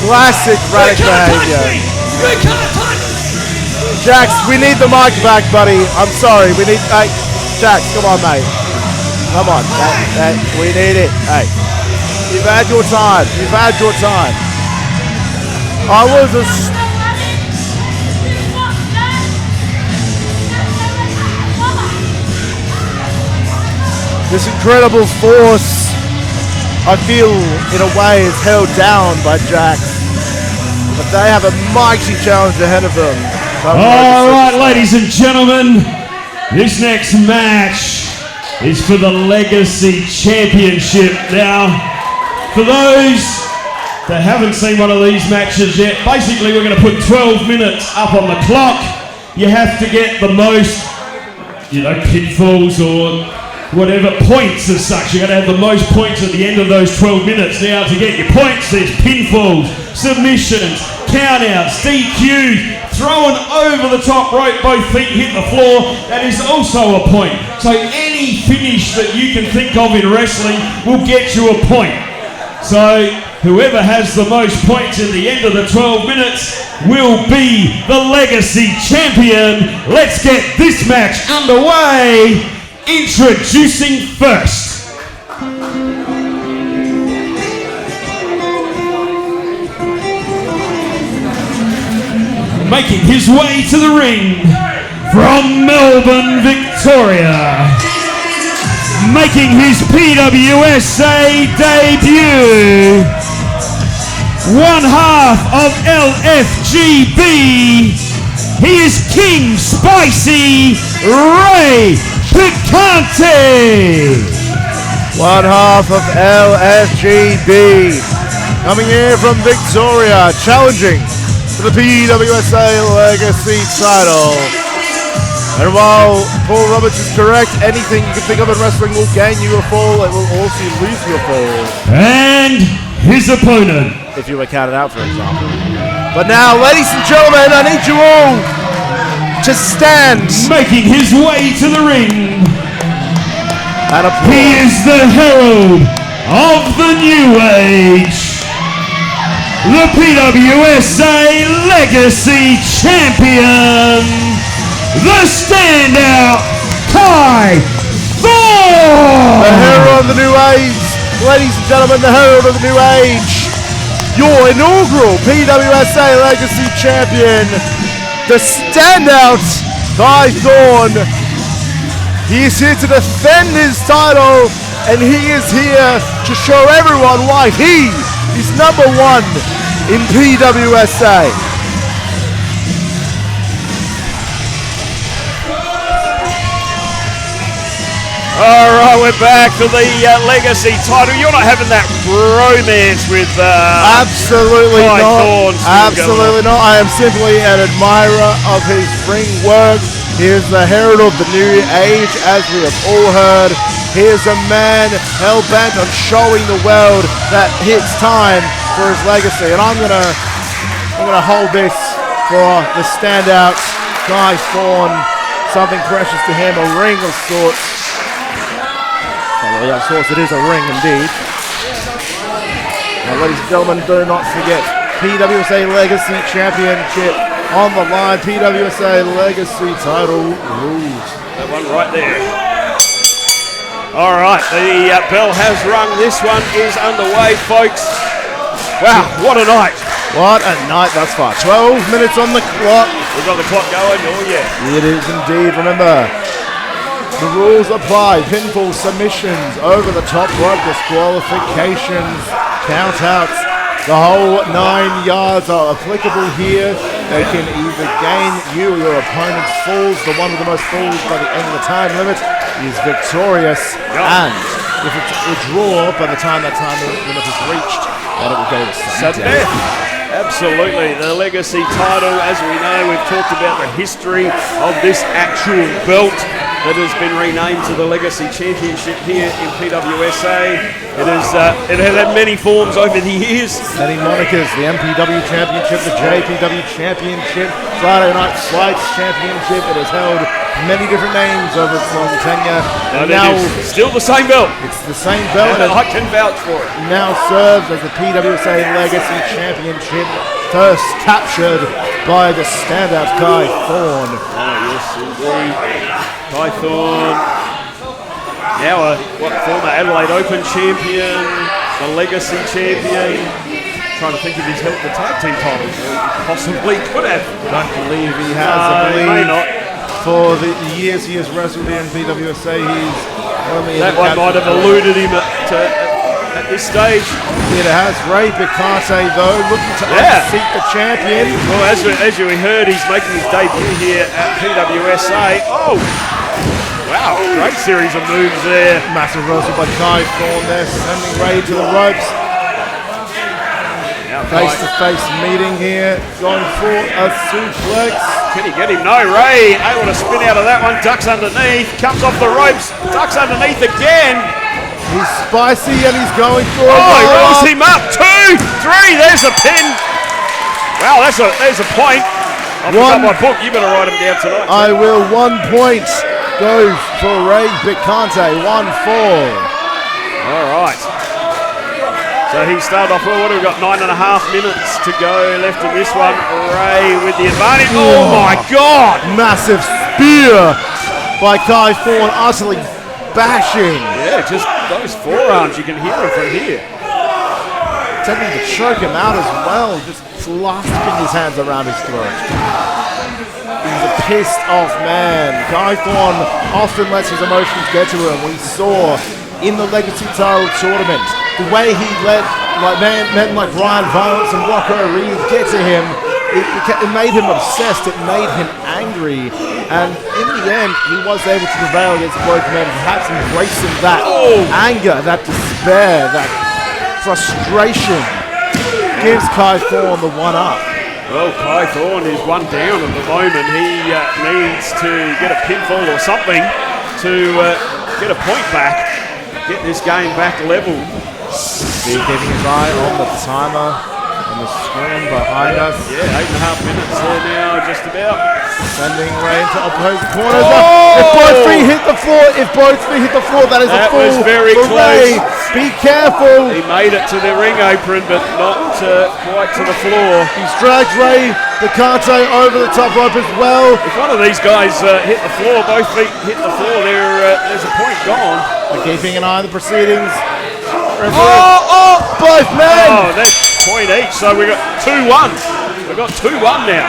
Classic Radic You can't touch behavior. me! You can't touch me! Jax, we need the mic back, buddy. I'm sorry. We need. Hey, Jax, come on, mate. Come on. Hey, we need it. Hey, you've had your time. You've had your time. I was a. This incredible force, I feel, in a way, is held down by Jax. But they have a mighty challenge ahead of them. All right, ladies and gentlemen, this next match is for the Legacy Championship. Now, for those that haven't seen one of these matches yet, basically we're going to put 12 minutes up on the clock. You have to get the most, pitfalls or whatever points as such. You're going to have the most points at the end of those 12 minutes. Now, to get your points, there's pinfalls, submissions, countouts, DQ, throwing over the top rope, both feet hit the floor. That is also a point. So any finish that you can think of in wrestling will get you a point. So whoever has the most points at the end of the 12 minutes will be the Legacy Champion. Let's get this match underway. Introducing first, making his way to the ring from Melbourne, Victoria, making his PWSA debut, one half of LFGB, he is King Spicy Ray Picante. One half of LFGB, coming here from Victoria, challenging for the PWSA Legacy title. And while Paul Roberts is correct, anything you can think of in wrestling will gain you a fall, it will also lose you a fall. And his opponent, if you were counted out, for example. But now, ladies and gentlemen, I need you all to stand. making his way to the ring, And he is the herald of the New Age, the PWSA Legacy Champion, the standout Kai Thorn. the hero of the New Age, ladies and gentlemen, the herald of the New Age, your inaugural PWSA Legacy Champion, the standout Kai Thorn. He is here to defend his title, and he is here to show everyone why he is number one in PWSA. All right, we're back for the Legacy title. You're not having that romance with Absolutely Kai not. Thorn still going Absolutely not. I am simply an admirer of his ring work. He is the herald of the New Age, as we have all heard. He is a man hell-bent on showing the world that it's time for his legacy. And I'm gonna hold this for the standout Kai Thorn. Something precious to him, a ring of sorts. Well, of course, it is a ring indeed. Now, ladies and gentlemen, do not forget, PWSA Legacy Championship on the line. PWSA Legacy title rules. That one right there. All right, the bell has rung. This one is underway, folks. Wow, what a night. What a night thus far. 12 minutes on the clock. We've got the clock going, oh yeah. It is indeed. Remember, the rules apply. Pinfall, submissions, over the top rope, disqualifications, countouts. The whole 9 yards are applicable here. They can either gain you or your opponent's falls. The one with the most falls by the end of the time limit is victorious. And if it's a draw by the time that time limit is reached, then it will go to sudden death. Absolutely, the Legacy title, as we know, we've talked about the history of this actual belt that has been renamed to the Legacy Championship here in PWSA. It has had many forms over the years. Many monikers, the MPW Championship, the JPW Championship, Friday Night Fights Championship. It has held many different names over its long tenure. And now it's still the same belt. It's the same belt. And I can vouch for it. Now serves as the PWSA Legacy Championship, first captured by the standout Kai Thorn. Oh yes, indeed. Kai Thorn, now a former Adelaide Open champion, the Legacy champion. Trying to think if he's held the tag team titles. Possibly could have. Don't believe he has. I believe may not. For the years he has wrestled in PWSA, he's only That one might have eluded him at this stage. It has. Ray Picante, though, looking to unseat the champion. Well, as we heard, he's making his debut here at PWSA. Oh! Wow, great series of moves there. Massive reversal by Kai Thorn there, sending Ray to the ropes. Face-to-face meeting here, going for a suplex. Can he get him? No, Ray able to spin out of that one, ducks underneath, comes off the ropes, ducks underneath again. He's spicy and he's going for it. Oh, he rolls him up. 2, 3, there's a pin. Wow, there's a point. I've got my book, you better write him down tonight. I will. 1 point goes for Ray Picante, 1-4. All right. So he started off well. What have we got? 9.5 minutes to go left in this one. Ray with the advantage. Oh my God! Massive spear by Kai Thorn, utterly bashing. Yeah, just those forearms, you can hear him from here. Attempting to choke him out as well, just clasping his hands around his throat. He's a pissed off man. Guy Thorn often lets his emotions get to him. We saw in the Legacy title tournament the way he let men like Ryan Violence and Rocco Reed get to him. It made him obsessed. It made him angry. And in the end, he was able to prevail against both men, perhaps embracing that anger, that despair, that frustration. Gives Kai Thorn the one-up. Well, Kai Thorn is one down at the moment. He needs to get a pinfall or something to get a point back, get this game back level. Keeping his eye on the timer on the screen behind us. Yeah, 8.5 minutes there now, just about. Sending Ray into opposing corners. If both feet hit the floor, that is a fall was very for Ray. close. Be careful. He made it to the ring apron, but not quite to the floor. He's dragged Ray Picante over the top rope as well. If one of these guys hit the floor, both feet hit the floor, there's a point gone. We're keeping an eye on the proceedings. Both men. Oh, that's point each, so we got 2-1. We've got 2-1 now.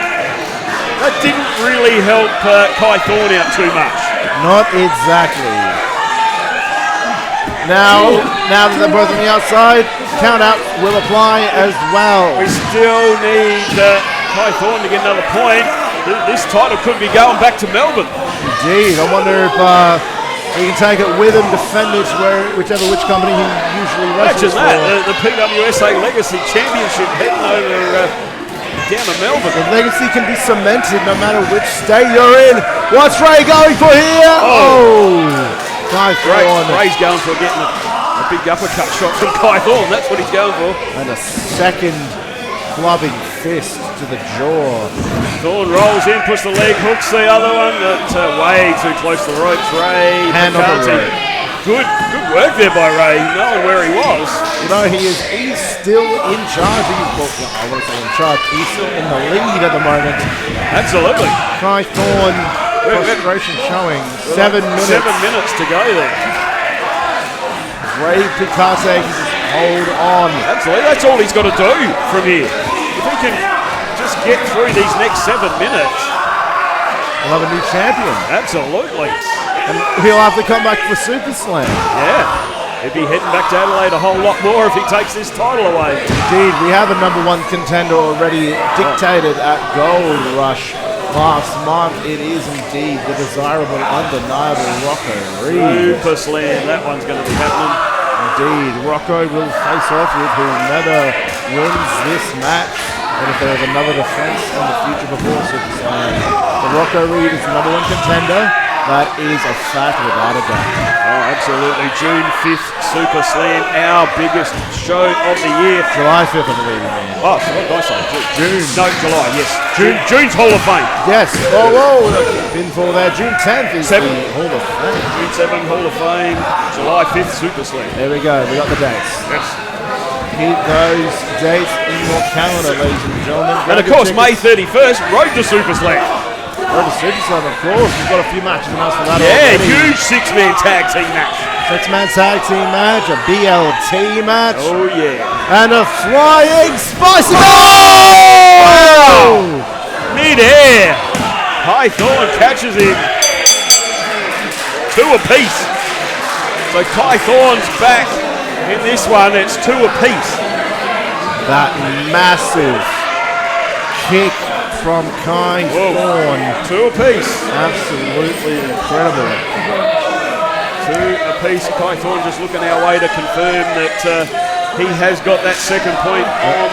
That didn't really help Kai Thorn out too much. Not exactly. Now that they're both on the outside, count out will apply as well. We still need Kai Thorn to get another point. This title could be going back to Melbourne. Indeed. I wonder if he can take it with him, defend it which company he usually wrestles Imagine that, the PWSA Legacy Championship heading over down to Melbourne. The legacy can be cemented no matter which state you're in. What's Ray going for here? Kai Thorn. Ray's going for getting a big uppercut shot from Kai Thorn. That's what he's going for. And a second clubbing fist to the jaw. Thorn rolls in, puts the leg, hooks the other one. Way too close to the ropes. Ray. Hand on the rope. Good work there by Ray, knowing where he was. You know, he's still in charge. I want to say in charge. He's still in the lead at the moment. Absolutely. Kai Thorn, frustration showing. 7 minutes. 7 minutes to go there. Ray Picante can just hold on. Absolutely, that's all he's got to do from here. If he can just get through these next 7 minutes. We'll have a new champion. Absolutely. And he'll have to come back for Super Slam. Yeah. He'd be heading back to Adelaide a whole lot more if he takes this title away. Indeed, we have a #1 contender already dictated at Gold Rush last month. It is indeed the desirable, undeniable Rocco Reed. Super Slam, that one's going to be happening. Indeed, Rocco will face off with whomever wins this match. And if there is another defense in the future before Super Slam, the Rocco Reed is the #1 contender. That is a fact without a doubt. Oh, absolutely. June 5th, Super Slam, our biggest show of the year. July 5th, I believe. Oh, so what did I say? June. No, July, yes. June's Hall of Fame. Yes. Whoa. Pinfall there. June 10th is the Hall of Fame. June 7th, Hall of Fame. July 5th, Super Slam. There we go. We got the dates. Yes. Keep those dates in your calendar, ladies and gentlemen. And of course, May 31st, Road to Super Slam. Road to Super Slam, of course. We've got a few matches announced for that Yeah, already. huge 6-man tag team match. 6-man tag team match, a BLT match, Oh, yeah. and a flying spicy Mid-air. Kai Thorn catches him. 2 apiece. So Kai Thorn's back in this one. It's 2 apiece. That massive kick from Kai Thorn. 2 apiece. Absolutely incredible. 2 apiece. Kai Thorn just looking our way to confirm that he has got that second point on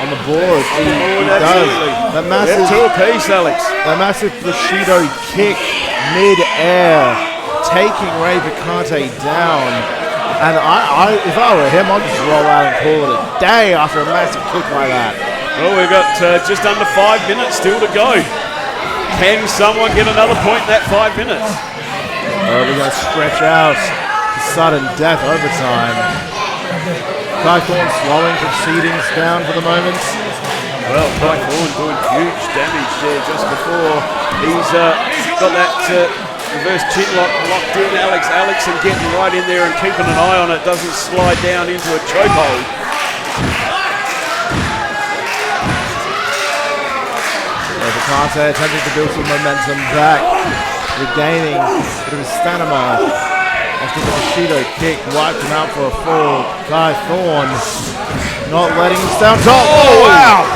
the board. He does. Absolutely. That massive, 2 apiece, Alex. that massive Bushido kick mid-air, taking Ray Picante down. And if I were him, I'd just roll out and call it a day after a massive kick like that. Well, we've got just under 5 minutes still to go. Can someone get another point in that 5 minutes? We're going to stretch out to sudden death overtime. Kai Thorn slowing proceedings down for the moment. Well, Kai Thorn doing huge damage there just before. He's got that reverse chin lock locked in. Alex and getting right in there and keeping an eye on it. Doesn't slide down into a chokehold. Picante attempting to build some momentum back, regaining a bit of his stamina after the Bushido kick wiped him out for a fall. Thorn not letting him stand top. Oh, wow.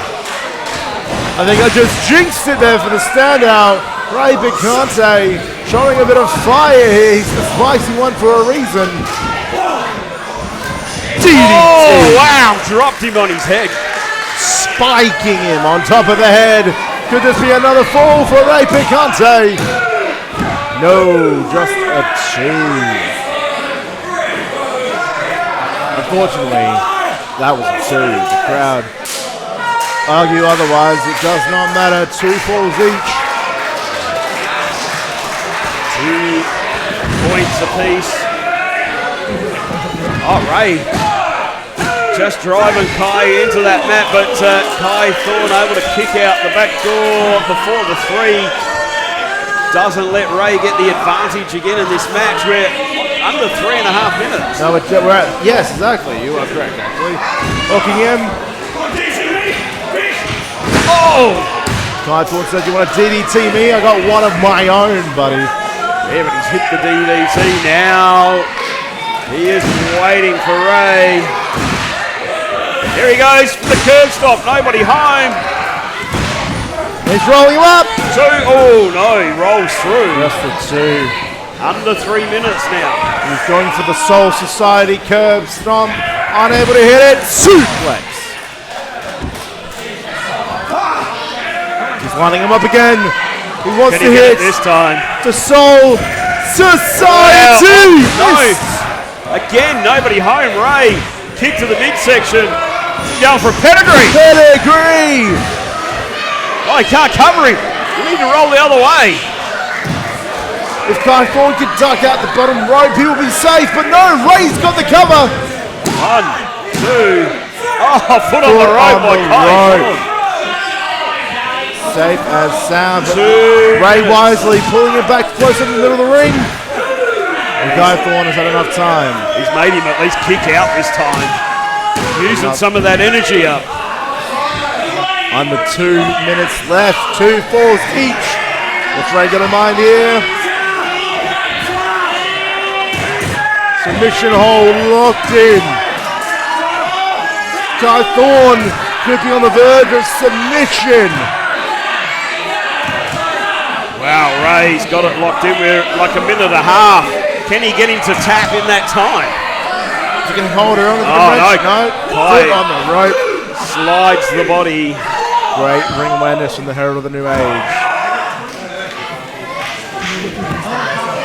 I think I just jinxed it there for the standout. Ray Picante showing a bit of fire here. He's the spicy one for a reason. Oh, wow. Dropped him on his head. Spiking him on top of the head. Could this be another fall for Ray Picante? No, just a 2. Unfortunately, that was a 2. The crowd argue otherwise. It does not matter. 2 falls each. 2 points apiece. Oh, Ray just driving Kai into that mat, but Kai Thorn able to kick out the back door before the 3. Doesn't let Ray get the advantage again in this match. We're under 3.5 minutes. No, we're at, yes, exactly. You are correct, actually. Hooking him. Oh! Kai Thorn said, you want to DDT me? I got one of my own, buddy. Yeah, but he's hit the DDT now. He is waiting for Ray. Here he goes for the curb stop. Nobody home. He's rolling him up. 2. Oh, no, he rolls through. Just the 2. Under 3 minutes now. He's going for the Soul Society curb stomp. Unable to hit it. Suplex. He's lining him up again. He wants Can to he get hit it this time? the Soul Society. No. Again, nobody home. Ray kick to the midsection. Going for a pedigree. Pedigree. Oh, he can't cover him. You need to roll the other way. If Kai Thorn could duck out the bottom rope, he will be safe. But no, Ray's got the cover. 1, 2. Oh, foot on the rope by Kai Thorn. Safe as sound. 2 Ray minutes. wisely pulling it back closer to the middle of the ring. And Kai Thorn has had enough time. He's made him at least kick out this time. Using some of that energy up. Under 2 minutes left. 2 falls each. What's Ray got in mind here? Submission hold locked in. Kai Thorn could be on the verge of submission. Wow, Ray's got it locked in. We're like a minute and a half. Can he get him to tap in that time? If you can hold her on the no. foot on the rope. Slides the body. Great ring awareness from the Herald of the New Age.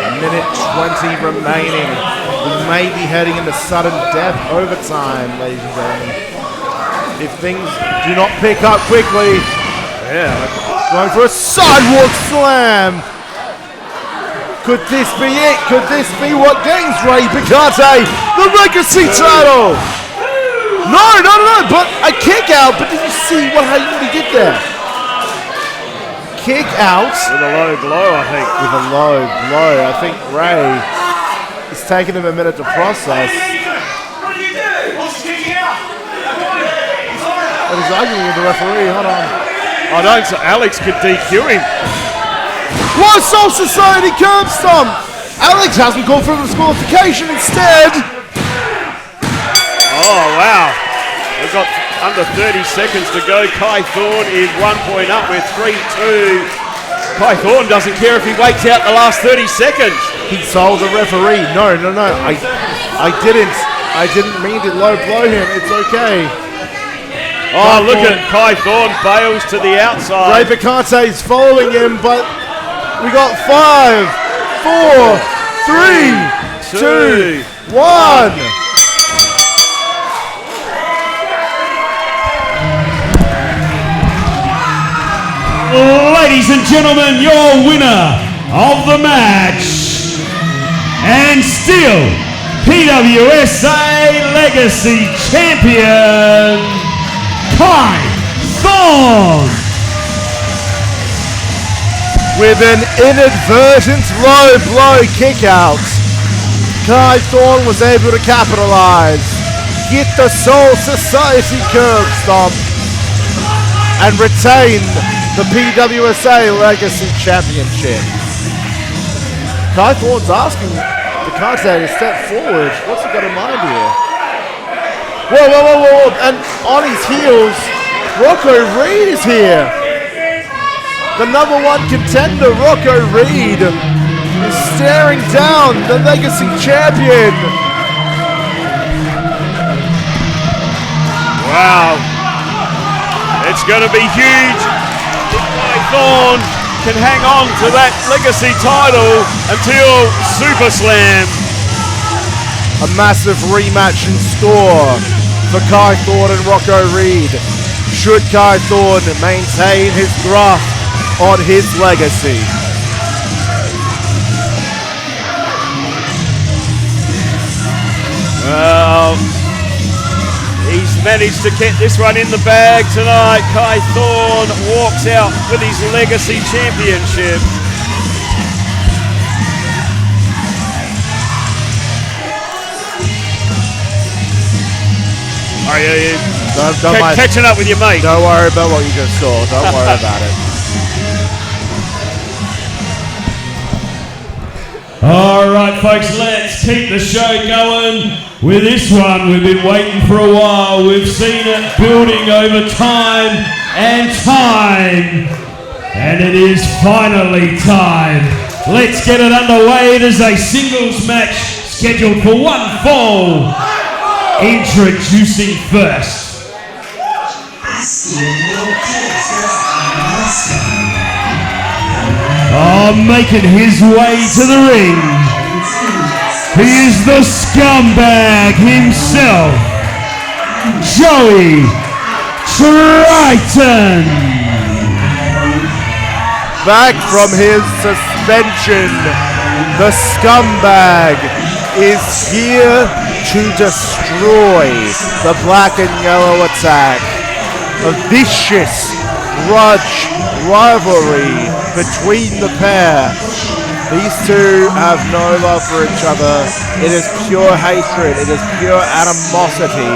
A minute 20 remaining. We may be heading into sudden death overtime, ladies and gentlemen. If things do not pick up quickly. Yeah. Going for a sidewalk slam. Could this be it? Could this be what gains Ray Picante the legacy title? No, but a kick out. But did you see what he did there? Kick out. With a low blow, I think. With a low blow. I think Ray is taking him a minute to process. What do you do? What's kicking out? But he's arguing with the referee. Hold on. I don't think Alex could DQ him. What Soul Society curb stomp? Alex hasn't gone for the disqualification instead. Oh, wow. We've got under 30 seconds to go. Kai Thorn is 1 point up. We're 3-2. Kai Thorn doesn't care if he waits out the last 30 seconds. He told the referee, no. I didn't mean to low blow him. It's okay. Oh, look at Kai Thorn bails to the outside. Ray Picante is following him, but we got 5, 4, 3, 2, 1. Ladies and gentlemen, your winner of the match, and still PWSA Legacy Champion, Kai Thorn. With an inadvertent low blow kick out, Kai Thorn was able to capitalize, get the Soul Society curb stomp, and retain the PWSA Legacy Championship. Kai Thorn's asking the Cazador to step forward. What's he got in mind here? Whoa. And on his heels, Rocco Reed is here. The number 1 contender, Rocco Reed, is staring down the Legacy Champion. Wow. It's going to be huge. Kai Thorn can hang on to that Legacy title until Super Slam. A massive rematch in store for Kai Thorn and Rocco Reed. Should Kai Thorn maintain his grasp on his legacy? Well, he's managed to get this one in the bag tonight. Kai Thorn walks out with his Legacy Championship. Are you catching up with your mate? Don't worry about what you just saw. Don't worry about it. All right, folks, let's keep the show going with this one. We've been waiting for a while. We've seen it building over time, and it is finally time. Let's get it underway. It is a singles match scheduled for one fall. Introducing first. Making his way to the ring, he is the scumbag himself, Joey Triton. Back from his suspension, the scumbag is here to destroy the Black and Yellow Attack. A vicious grudge rivalry between the pair. These two have no love for each other. It is pure hatred. It is pure animosity.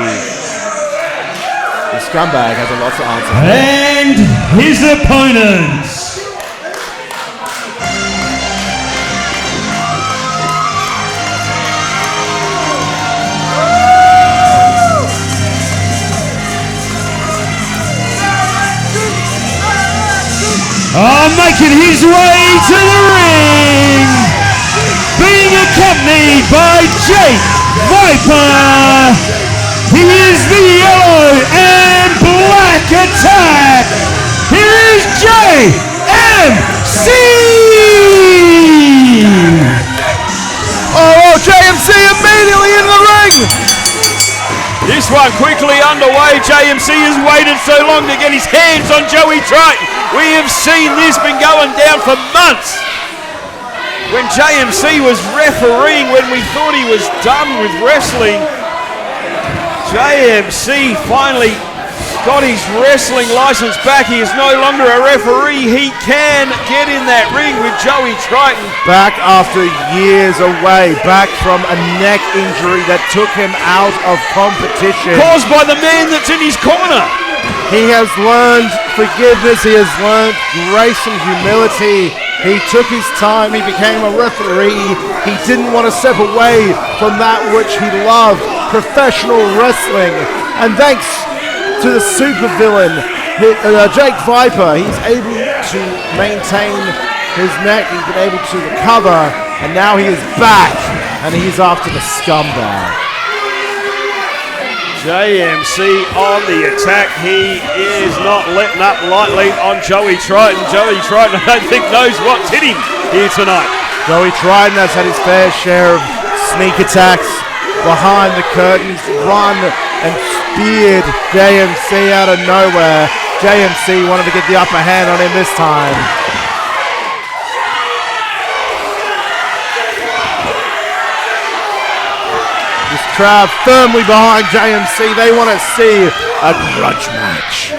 The scumbag has a lot to answer for. And his opponents. Making his way to the ring, being accompanied by Jake Viper. He is the Yellow and Black Attack. Here is JMC. Oh, JMC immediately in the ring. This one quickly underway. JMC has waited so long to get his hands on Joey Triton. We have seen this been going down for months. When JMC was refereeing, when we thought he was done with wrestling, JMC finally got his wrestling license back. He is no longer a referee. He can get in that ring with Joey Triton. Back after years away, back from a neck injury that took him out of competition. Caused by the man that's in his corner. He has learned forgiveness. He has learned grace and humility. He took his time. He became a referee. He didn't want to step away from that which he loved, professional wrestling. And thanks to the supervillain, Jake Viper, he's able to maintain his neck. He's been able to recover. And now he is back. And he's after the scumbag. JMC on the attack. He is not letting up lightly on Joey Triton. Joey Triton, I don't think, knows what's hit him here tonight. Joey Triton has had his fair share of sneak attacks behind the curtains, run and speared JMC out of nowhere. JMC wanted to get the upper hand on him this time. This crowd firmly behind JMC. They want to see a grudge match.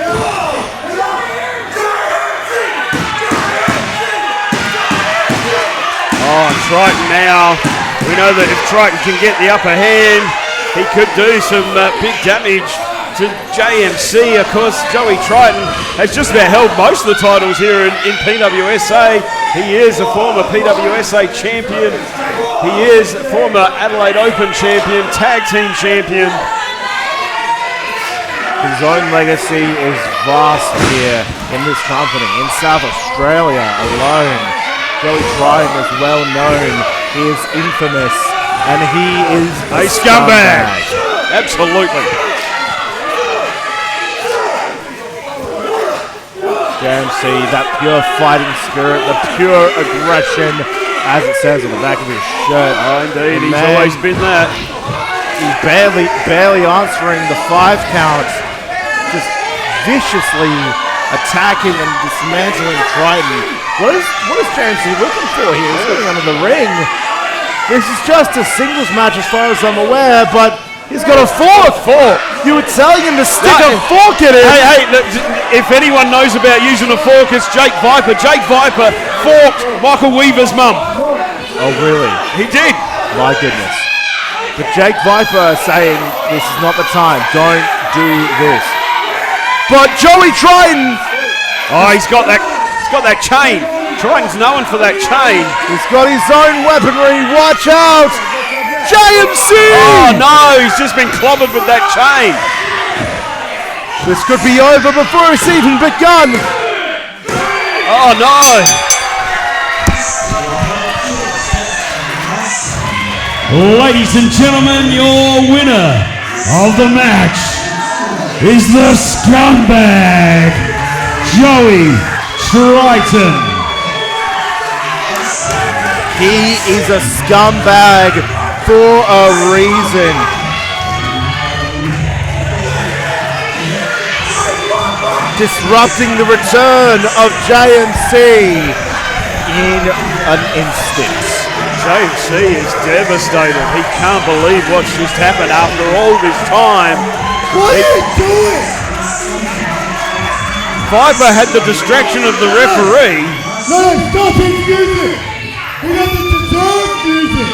Oh, Triton now. We know that if Triton can get the upper hand, he could do some big damage to JMC. Of course, Joey Triton has just about held most of the titles here in PWSA. He is a former PWSA champion. He is a former Adelaide Open champion, tag team champion. His own legacy is vast here in this company. In South Australia alone, Joey Triton is well known. He is infamous, and he is a scumbag. Absolutely. JMC, that pure fighting spirit, the pure aggression, as it says on the back of his shirt. Oh, indeed, he's always been that. He's barely answering the 5 count, just viciously attacking and dismantling Triton. What is JMC looking for here? He's looking under the ring. This is just a singles match as far as I'm aware, but he's got a fork. You were telling him to stick a fork in it. Hey, if anyone knows about using a fork, it's Jake Viper. Jake Viper forked Michael Weaver's mum. Oh, really? He did. My goodness. But Jake Viper saying this is not the time. Don't do this. But Joey Triton. Oh, he's got that chain. Triton's known for that chain. He's got his own weaponry. Watch out. JMC! Oh no, he's just been clobbered with that chain. This could be over before it's even begun. Oh no. Ladies and gentlemen, your winner of the match is the scumbag, Joey Triton. He is a scumbag for a reason. Disrupting the return of JMC in an instant. JMC is devastated. He can't believe what's just happened after all this time. What are you doing? Viper had the distraction of the referee. No, stop his music. He doesn't deserve music.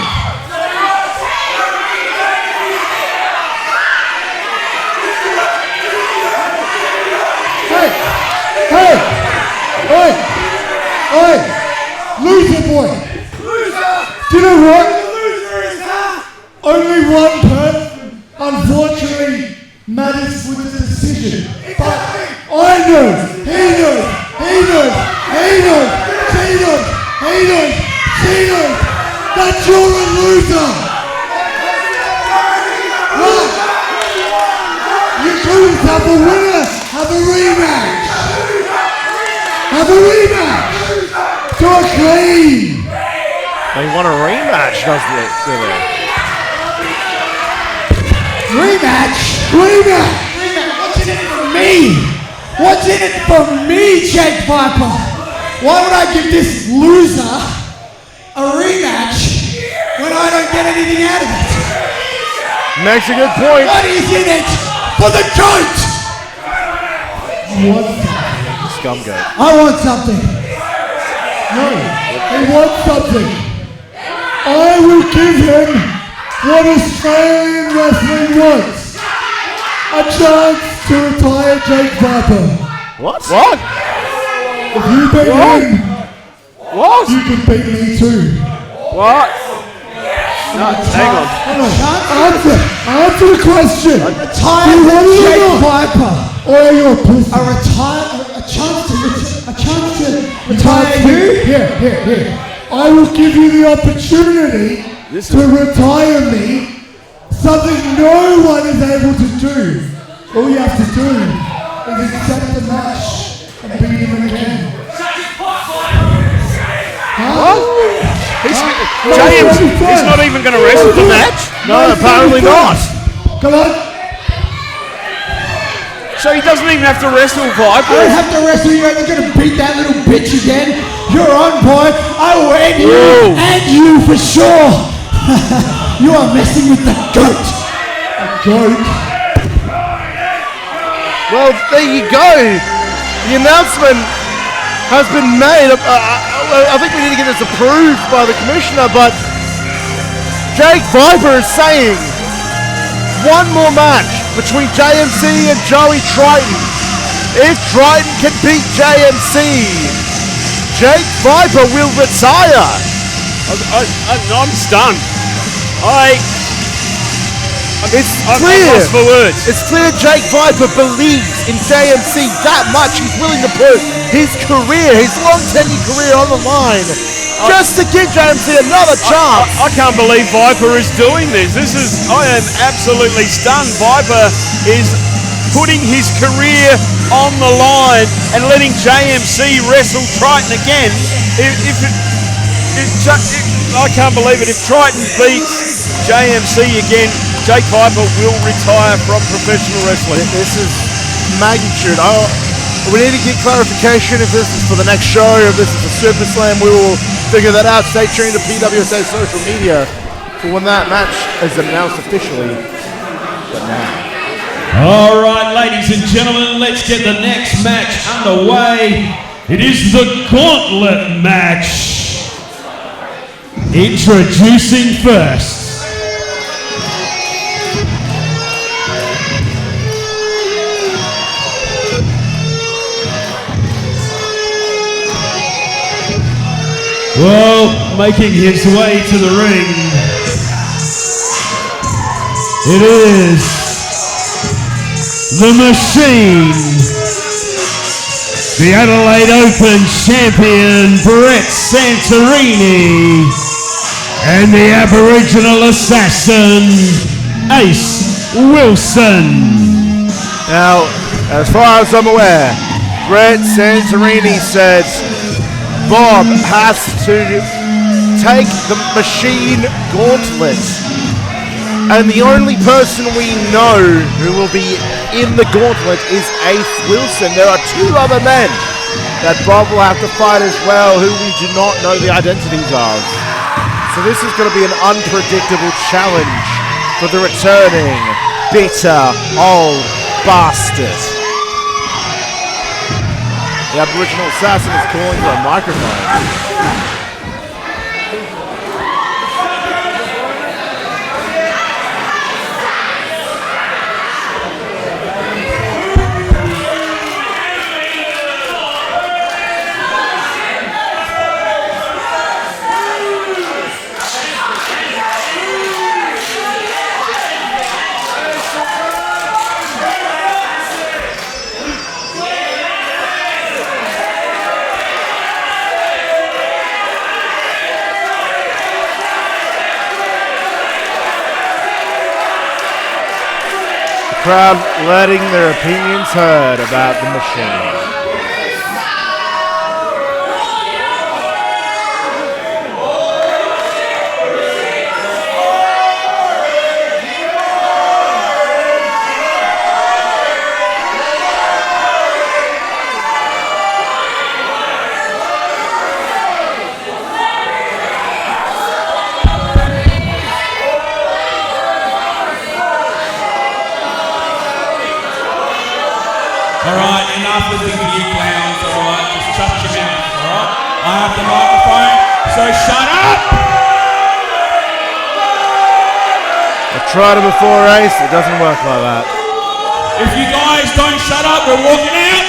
Hey, loser boy. Do you know what? Only one person, unfortunately, matters with the decision. But I know, he knows that you're a loser. Right. You couldn't have a winner, have a rematch. Have a rematch. So clean. They want a rematch, doesn't it? Rematch. What's in it for me? What's in it for me, Jake Viper? Why would I give this loser a rematch when I don't get anything out of it? Makes a good point. What is in it for the goat? Scum goat. I want something. No, he wants something. I will give him what Australian wrestling wants. A chance to retire Jake Viper. What? If you beat him, What? you can beat me too. What? No, hang on. Answer the question. Retire Jake Viper. Or you're a pussy. A chance to retire you? Here. I will give you the opportunity to retire me. Something no one is able to do. All you have to do is accept the match and beat him again. What? He's not even going to wrestle the match? No, apparently not. Come on. So he doesn't even have to wrestle Viper? I don't have to wrestle you. You're going to beat that little bitch again. You're on, boy. I will end you and you for sure. You are messing with the goat. A goat? Well, there you go. The announcement has been made. I think we need to get this approved by the commissioner, but Jake Viper is saying one more match between JMC and Joey Triton. If Triton can beat JMC, Jake Viper will retire. I'm stunned. I'm lost for words. It's clear Jake Viper believes in JMC that much. He's willing to put his career, his long tenured career on the line just to give JMC another chance. I can't believe Viper is doing this. I am absolutely stunned. Viper is putting his career on the line and letting JMC wrestle Triton again. I can't believe it. If Triton beats JMC again, Jake Viper will retire from professional wrestling. This is magnitude. We need to get clarification if this is for the next show, if this is a Super Slam. We will figure that out. Stay tuned to PWSA social media for when that match is announced officially. But now. All right, ladies and gentlemen, let's get the next match underway. It is the Gauntlet match. Introducing first. Well, making his way to the ring, it is the Machine, the Adelaide Open champion Brett Santirini, and the Aboriginal assassin Ace Wilson. Now, as far as I'm aware, Brett Santirini said Bob has to take the Machine Gauntlet. And the only person we know who will be in the Gauntlet is Ace Wilson. There are two other men that Bob will have to fight as well, who we do not know the identities of. So this is going to be an unpredictable challenge for the returning bitter old bastard. The Aboriginal assassin is calling for a microphone. Crowd letting their opinions heard about the Machine. Alright, enough listening to you clowns, alright? Just shut your mouth, alright? I have the microphone, so shut up! I've tried it before, Ace. It doesn't work like that. If you guys don't shut up, we're walking out!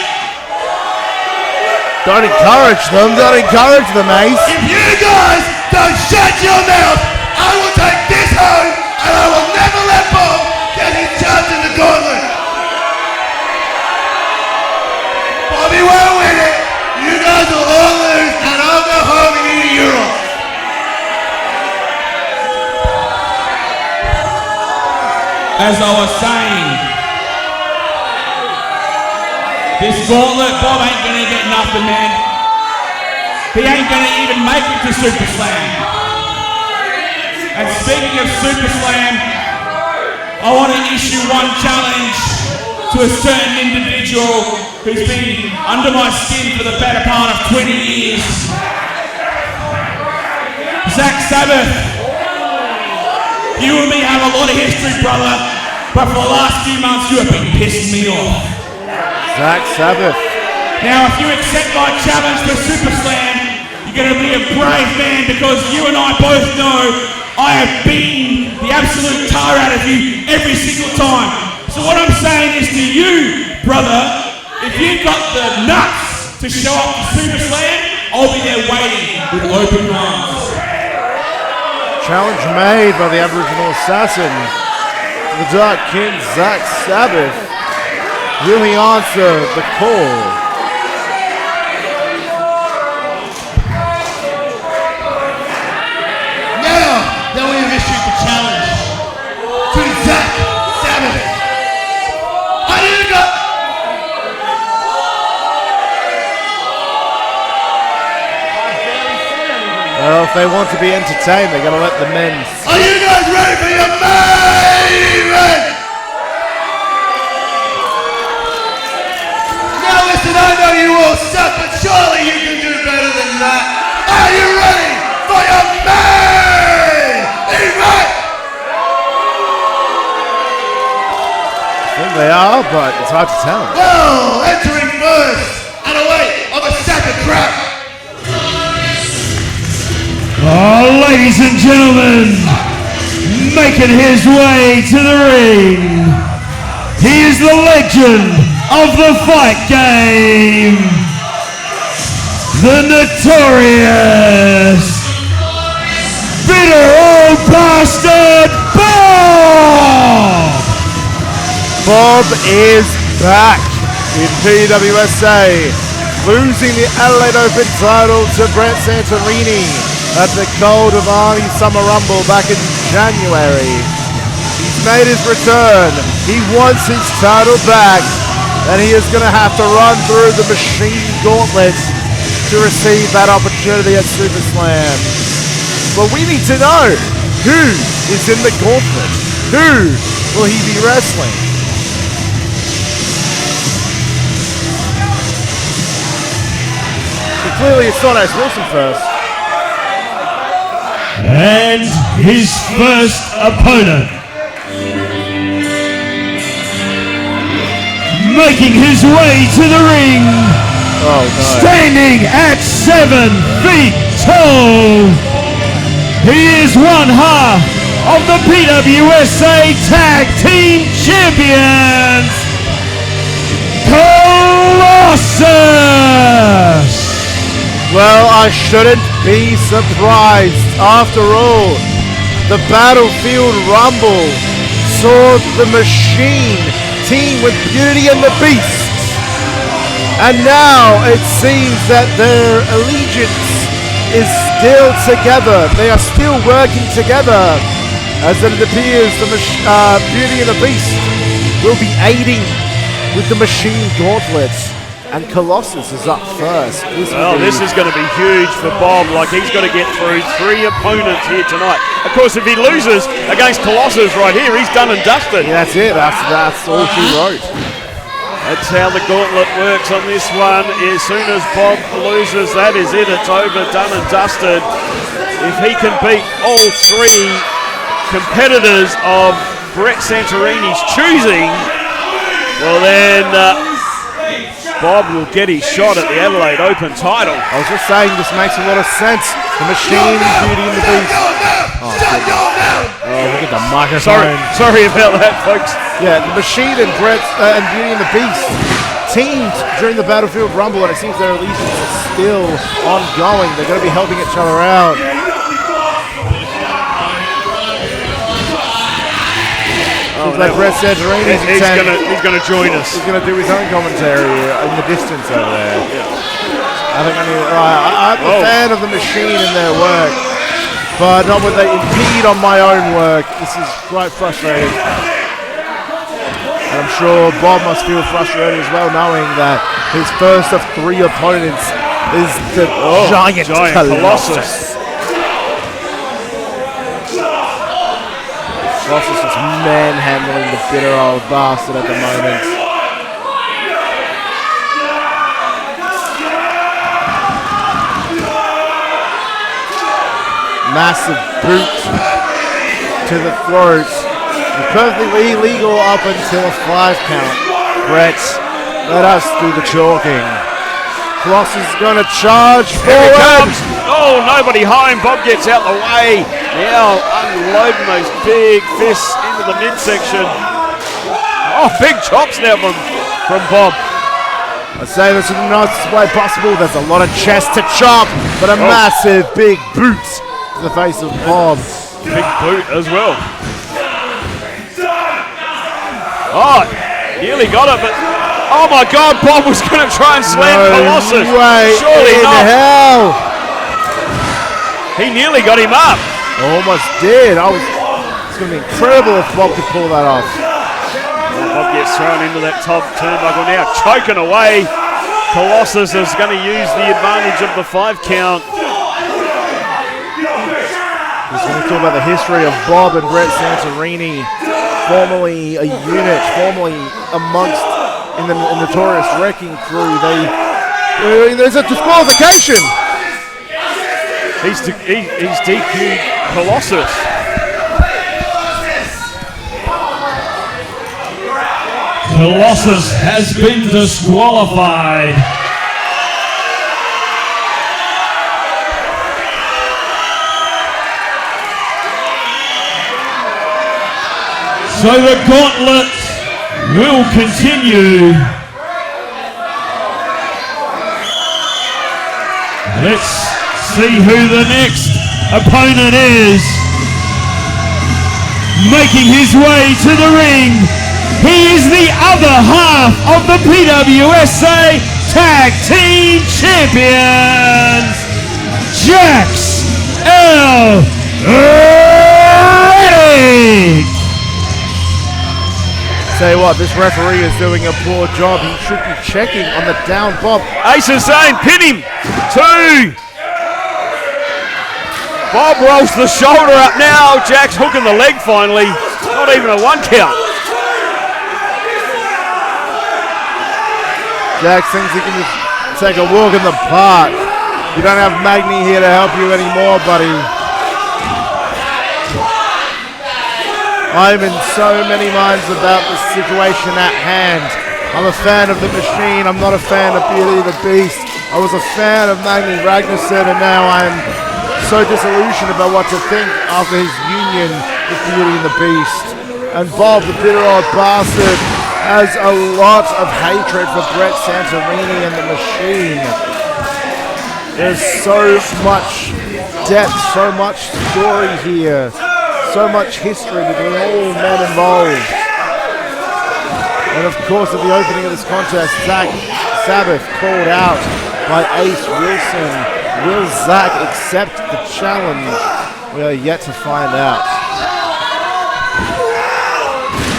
Don't encourage them. Don't encourage them, Ace. If you guys don't shut your mouth, I will take this home and I will never let Bob get his chance in the Gauntlet. Bobby won't win it. You guys will all lose and I'll go home and eat a euro. As I was saying, this Gauntlet, Bob ain't gonna get nothing, man. He ain't gonna even make it to Super Slam. And speaking of Super Slam, I want to issue one challenge to a certain individual who's been under my skin for the better part of 20 years. Zach Sabbath. You and me have a lot of history, brother, but for the last few months you have been pissing me off. Zach Sabbath. Now, if you accept my challenge for Super Slam, you're going to be a brave man because you and I both know I have beaten the absolute tar out of you every single time. So So what I'm saying is to you, brother, if you've got the nuts to show up to Super Slam, I'll be there waiting with open arms. Challenge made by the Aboriginal assassin, the Dark King Zach Sabbath. Will he answer the call? Then we have issued the challenge to Zach Sabbath. Well, if they want to be entertained, they're going to let the men. Are you guys ready for your main event? Now listen, I know you all suck, but surely you can do better than that. Are you ready for your main event? I think they are, but it's hard to tell. Well, entering first and away on the sack of crap. Oh, ladies and gentlemen, making his way to the ring, he is the legend of the fight game, the notorious bitter old bastard Bob! Bob is back in PWSA, losing the Adelaide Open title to Brett Santirini at the Cold of Army Summer Rumble back in January. He's made his return. He wants his title back, and he is going to have to run through the machine gauntlet to receive that opportunity at Super Slam. But we need to know, who is in the gauntlet? Who will he be wrestling? So clearly it's not Ace Wilson first. And his first opponent, making his way to the ring, standing at 7 feet tall, he is one half of the PWSA Tag Team Champions, Colossus! Well, I shouldn't be surprised. After all, the Battlefield Rumble saw the Machine team with Beauty and the Beast. And now it seems that their allegiance is still together. They are still working together, as it appears the Beauty and the Beast will be aiding with the Machine Gauntlet. And Colossus is up first. This is going to be huge for Bob. Like, he's got to get through 3 opponents here tonight. Of course, if he loses against Colossus right here, he's done and dusted. Yeah, that's it. That's all she wrote. That's how the gauntlet works on this one. As soon as Bob loses, that is it. It's over, done and dusted. If he can beat all 3 competitors of Brett Santorini's choosing, well then... Bob will get his shot at the Adelaide Open title. I was just saying, this makes a lot of sense. The Machine, Beauty and the Beast. Oh, look at the microphone. Sorry about that, folks. Yeah, the Machine and Brett and Beauty and the Beast teamed during the Battlefield Rumble, and it seems their allegiance is still ongoing. They're going to be helping each other out. Oh, like Brett Santorini, he's going to join us. He's going to do his own commentary in the distance over there. Yeah. I'm a fan of the Machine and their work, but not when they impede on my own work. This is quite frustrating. And I'm sure Bob must feel frustrated as well, knowing that his first of 3 opponents is the giant Colossus. Colossus is manhandling the bitter old bastard at the moment. Massive boot to the throat. Perfectly legal up until a 5 count. Brett, let us do the chalking. Colossus is going to charge forward. Oh, nobody home. Bob gets out the way. Now unloading those big fists into the midsection. Oh, big chops now from Bob. I say this in the nicest way possible. There's a lot of chest to chop, but a massive big boot to the face of Bob. Big boot as well. Oh, nearly got it, but oh my God, Bob was going to try and slam Colossus. Surely not. Hell. He nearly got him up. Almost did. It's going to be incredible if Bob could pull that off. Bob gets thrown into that top turnbuckle now, choking away. Colossus is going to use the advantage of the 5 count. Just want to talk about the history of Bob and Brett Santirini, formerly a unit, formerly amongst in the notorious Wrecking Crew. There's a disqualification. He's DQ'd Colossus. Colossus has been disqualified. So the gauntlet will continue. Let's see who the next opponent is. Making his way to the ring, he is the other half of the PWSA Tag Team Champions, Jax L. Tell you what, this referee is doing a poor job. He should be checking on the down Bob. Ace Hussein, pin him. 2. Bob rolls the shoulder up now. Jack's hooking the leg finally. Not even a 1 count. Jack thinks he can just take a walk in the park. You don't have Magni here to help you anymore, buddy. I'm in so many minds about the situation at hand. I'm a fan of the Machine. I'm not a fan of Beauty and the Beast. I was a fan of Magni Ragnarsson, and now I'm so disillusioned about what to think after his union with Beauty and the Beast. And Bob, the bitter old bastard, has a lot of hatred for Brett Santirini and the Machine. There's so much depth, so much story here, so much history between all men involved. And of course, at the opening of this contest, Zach Sabbath called out by Ace Wilson. Will Zach accept the challenge? We are yet to find out.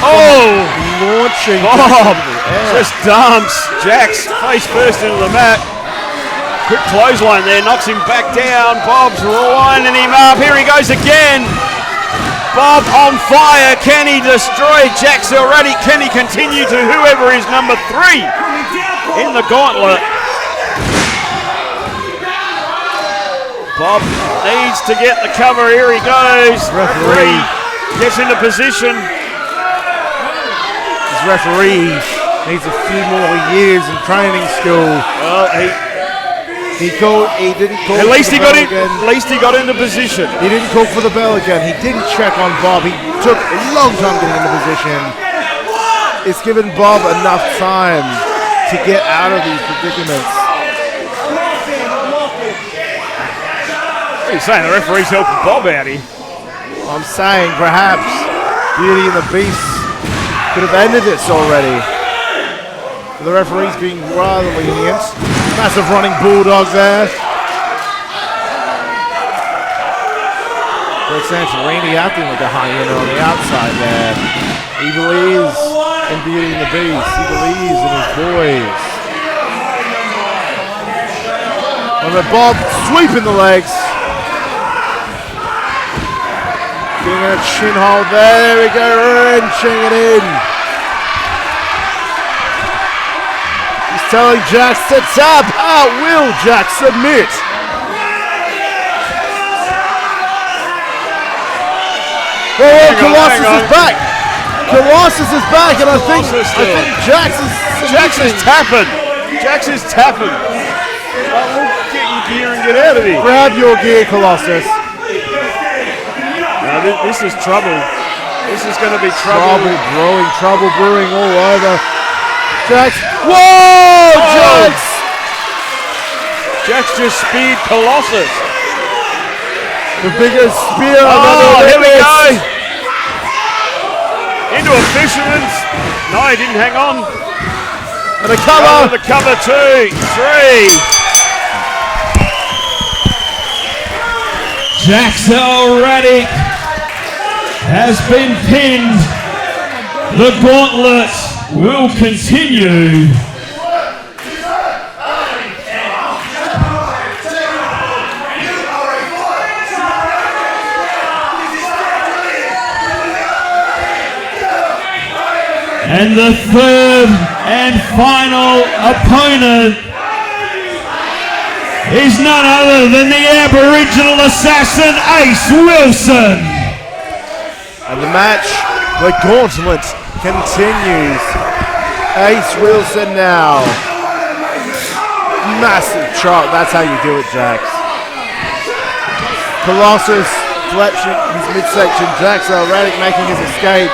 Oh! Launching Bob just dumps Jax face first into the mat. Quick clothesline there, knocks him back down. Bob's lining him up. Here he goes again. Bob on fire. Can he destroy Jax already? Can he continue to whoever is number 3 in the gauntlet? Bob needs to get the cover. Here he goes. Referee gets into position. This referee needs a few more years in training school. Well, he didn't call. At least he got in. Again. At least he got into position. He didn't call for the bell again. He didn't check on Bob. He took a long time getting into position. It's given Bob enough time to get out of these predicaments. What are you saying? The referee's helping Bob out here. I'm saying perhaps Beauty and the Beast could have ended this already. But the referee's being rather lenient. Massive running bulldog there. Brett Santirini acting like a hyena on the outside there. He believes in Beauty and the Beast. He believes in his boys. And then Bob sweeping the legs. Getting a chin hold there. There we go, wrenching it in. He's telling Jax to tap out. Will Jax submit? Oh, Colossus is back. Colossus is back, and I think Jax is tapping. Jax is tapping. We'll get your gear and get out of here. Grab your gear, Colossus. This is trouble. This is going to be trouble. Trouble brewing all over. Jax. Whoa! Jax! Jax just speared Colossus. The biggest spear. Oh, here we go. Into a fisherman's. No, he didn't hang on. And a cover. Over the cover, 2, 3. Jaxel Radic has been pinned. The gauntlet will continue. And the third and final opponent is none other than the Aboriginal assassin Ace Wilson. And the match, the gauntlet, continues. Ace Wilson now. Massive chop. That's how you do it, Jax. Colossus, Fletching his midsection. Jaxel Radic making his escape.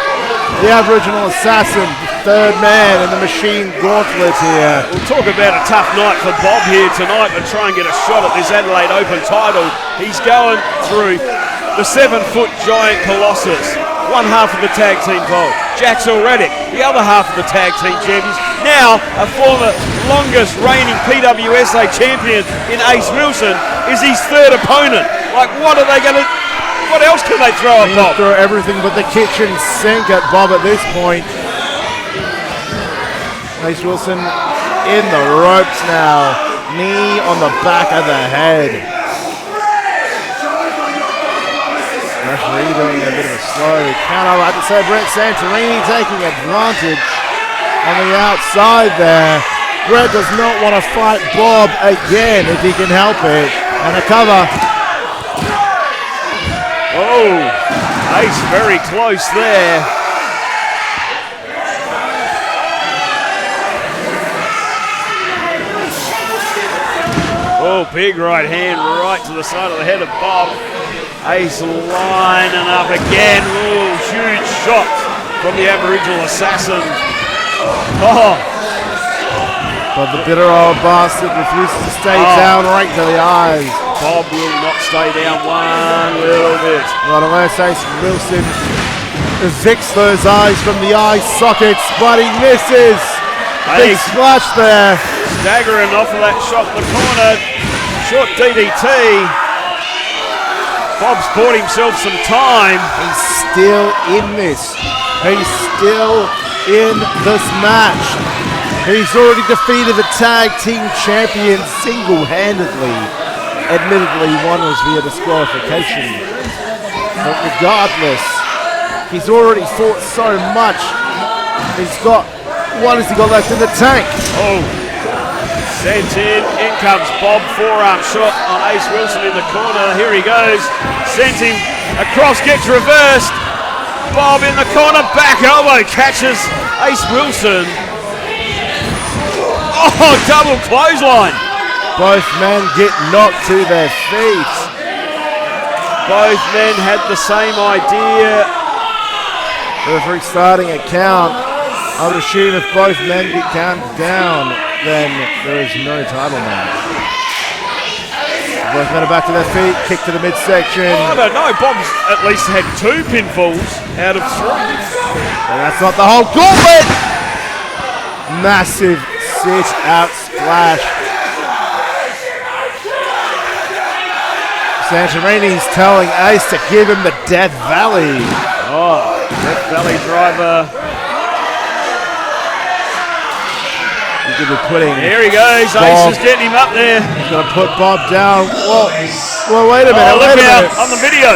The Aboriginal assassin, the third man in the machine gauntlet here. We'll talk about a tough night for Bob here tonight to try and get a shot at this Adelaide Open title. He's going through the 7-foot giant Colossus, one half of the tag team vault. Jaxel Radic, the other half of the tag team champions. Now, a former longest reigning PWSA champion in Ace Wilson is his third opponent. Like, what are they going to... What else can they throw at Bob? Throw everything but the kitchen sink at Bob at this point. Ace Wilson in the ropes now. Knee on the back of the head. Referee doing a bit of a slow count. I like to say Brett Santirini taking advantage on the outside there. Brett does not want to fight Bob again if he can help it. And a cover. Oh, Ace very close there. Oh, big right hand right to the side of the head of Bob. Ace lining up again. Oh, huge shot from the Aboriginal assassin. Oh. But the bitter old bastard refuses to stay down right to the eyes. Bob will not stay down one little bit. Right, unless Ace Wilson evicts those eyes from the eye sockets, but he misses. Big splash there. Staggering off of that shot in the corner. Short DDT. Bob's bought himself some time. He's still in this. He's still in this match. He's already defeated the tag team champion single-handedly. Admittedly, one was via disqualification. But regardless, he's already fought so much. What has he got left in the tank? Oh, sent in comes Bob, forearm shot on Ace Wilson in the corner. Here he goes, sent him across, gets reversed. Bob in the corner, back elbow, catches Ace Wilson. Oh, double clothesline. Both men get knocked to their feet. Both men had the same idea. Referee starting a count. I would assume if both men get counted down, then there is no title match. Both men are back to their feet, kick to the midsection. I don't know, Bob's at least had 2 pinfalls out of 3. And that's not the whole gauntlet! Massive sit-out splash. Santorini's telling Ace to give him the Death Valley. Oh, Death Valley driver. He's going to be putting... Here he goes, Bob. Ace is getting him up there. He's going to put Bob down. Whoa, wait a minute, Oh, look wait a out minute. on the video.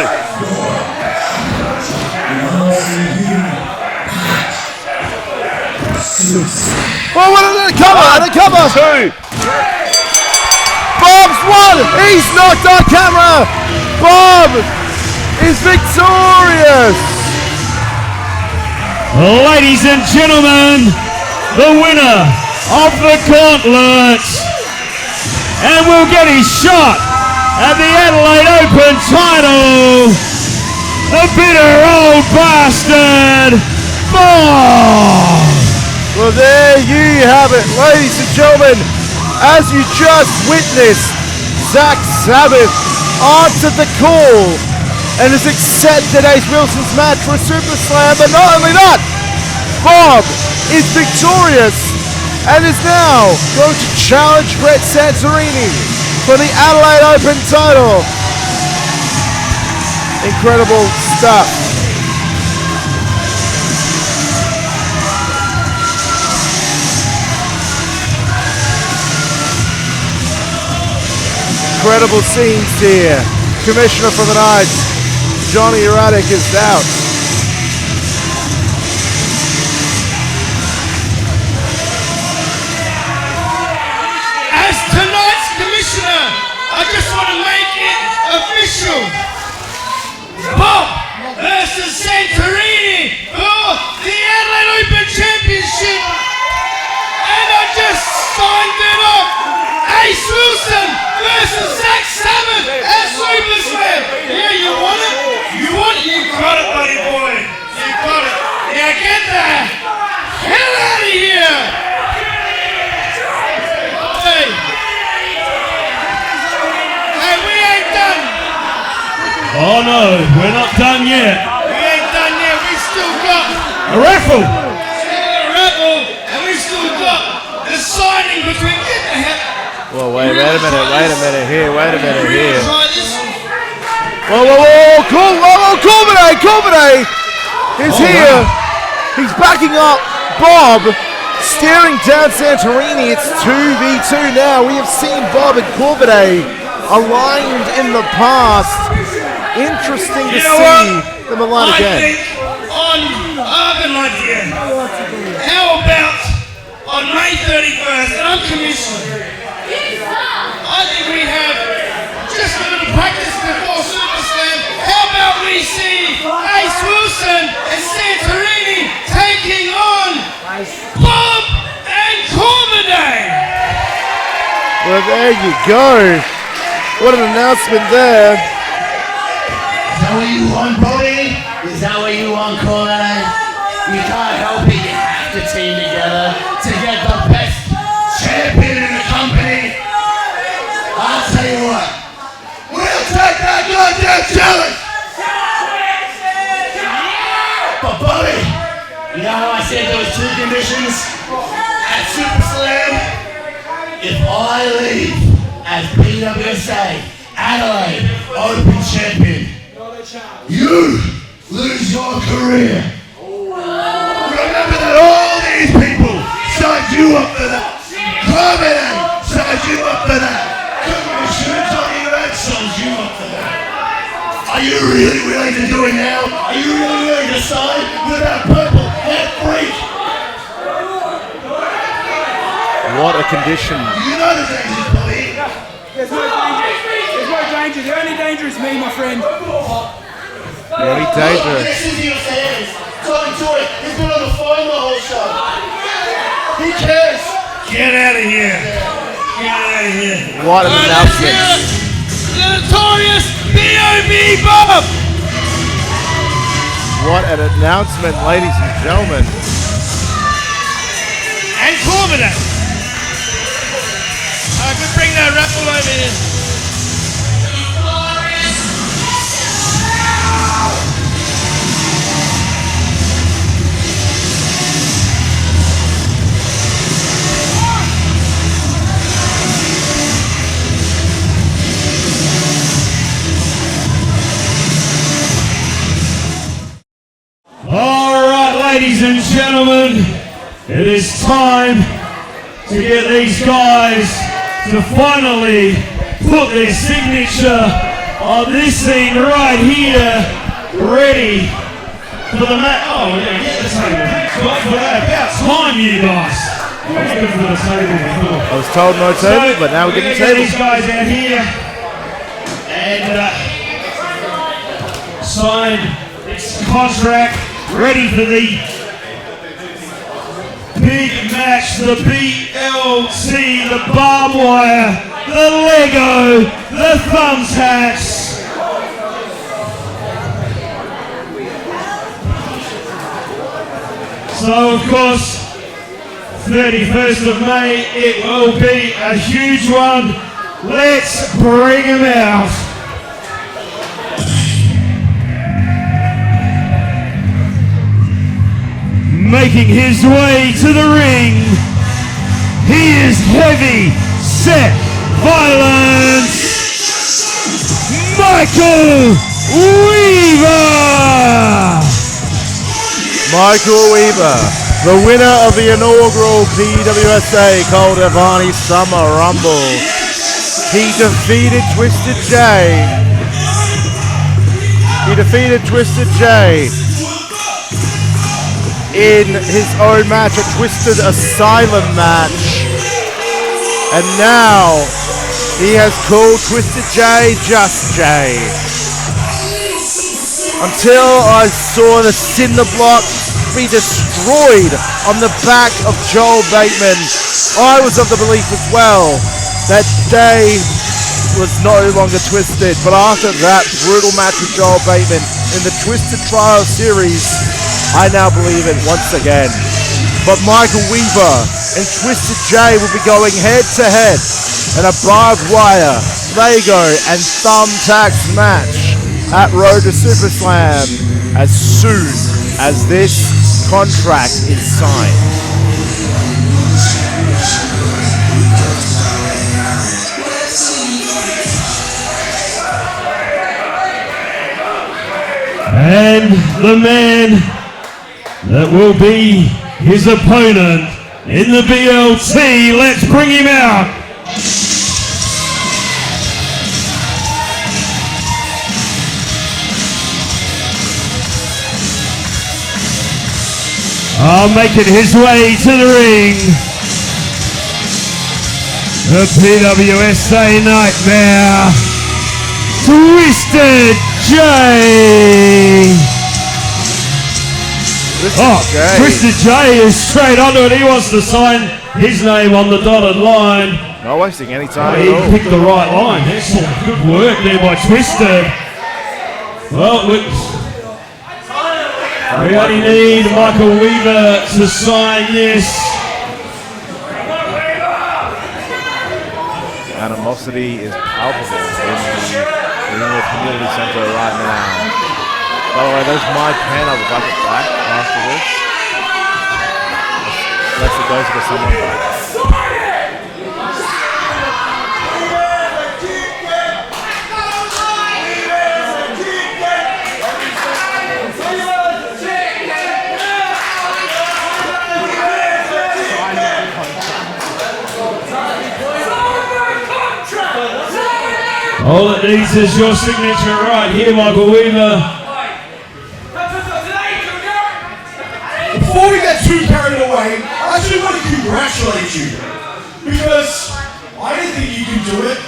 Oh, what an cover! 2. Bob's won! He's knocked on camera! Bob is victorious! Ladies and gentlemen, the winner of the Gauntlet, and will get his shot at the Adelaide Open title, the bitter old bastard, Bob! Well, there you have it, ladies and gentlemen. As you just witnessed, Zach Sabbath answered the call and has accepted Ace Wilson's match for a Super Slam. But not only that, Bob is victorious and is now going to challenge Brett Santirini for the Adelaide Open title. Incredible stuff. Incredible scenes here. Commissioner for the night, Johnny Radek, is out. As tonight's commissioner, I just want to make it official. Bob versus Santirini for the Adelaide Open Championship. And I just signed it off. Ace Wilson versus Zach Sabbath at Super Slam. Yeah, you want it? You want it? You got it, buddy boy. You got it. Now get the hell out of here. Hey. Hey, we ain't done. Oh no, we're not done yet. We ain't done yet. We still got A raffle! a raffle, and we still got the signing between. Get the hell. Well, wait a minute here. Try this. Whoa, Corvidae is here. He's backing up Bob, staring down Santirini. It's 2v2 now. We have seen Bob and Corvidae aligned in the past. Interesting to see them aligned I again. think I have an idea. How about on May 31st, and I'm commissioner, I think we have just a little practice before Super Slam. How about we see Ace Wilson and Santirini taking on Bob and Corvidae? Well, there you go. What an announcement there. Is that what you want, Bobby? Is that what you want, Corvidae? You can't help it, you have to team together to get the best champion in the company. I'll tell you what, we'll take that goddamn challenge! But Bobby, you know how I said there was 2 conditions at Super Slam? If I leave as PWSA Adelaide Open Champion, you lose your career. Remember that all these people signed you up for that. Corvidae signed you up for that. Commissioner Johnny Radek signed you up for that. Are you really willing to do it now? Are you really willing to sign with that purple head freak? What a condition. You know the dangers, Bobby. There's no danger. There's no danger. The only danger is me, my friend. Very dangerous. Listen to your fans. Talking to it. He's been on the phone the whole show. Who cares? Get out of here. Get out of here. What an announcement. The notorious B.O.B. Bob. What an announcement, ladies and gentlemen. And Corvidae. I could bring that raffle over here. All right, ladies and gentlemen, it is time to get these guys to finally put their signature on this scene right here, ready for the match. Oh, yeah, get the table. For that, about time, you guys. I was looking for the table before. I was told no table, but now we're getting get tables. these guys out here and sign this contract, ready for the big match, the BLT, the barbed wire, the Lego, the thumbtacks. So, of course, 31st of May, it will be a huge one. Let's bring him out. Making his way to the ring, he is heavy set violence, Michael Weaver! Michael Weaver, the winner of the inaugural PWSA Corvid Summer Rumble. He defeated Twisted J. In his own match, a Twisted Asylum match. And now, he has called Twisted J just J. Until I saw the cinder block be destroyed on the back of Joel Bateman, I was of the belief as well that J was no longer Twisted. But after that brutal match with Joel Bateman in the Twisted Trial Series, I now believe it once again. But Michael Weaver and Twisted J will be going head to head in a barbed wire, Lego and thumbtacks match at Road to SuperSlam as soon as this contract is signed. And the man that will be his opponent in the BLT, let's bring him out. Making his way to the ring, the PWSA Nightmare, Twisted J. Twisted J is straight onto it. He wants to sign his name on the dotted line. Not wasting any time He at all. picked the right line. Excellent. Good work there by Twisted. Well, we only need Michael Weaver to sign this. Animosity is palpable in the community center right now. By the way, there's my pen. I would like it back after this. Unless it goes to someone back. All it needs is your signature right here, Michael Weaver. Before we get too carried away, I actually want to congratulate you. Because I didn't think you could do it.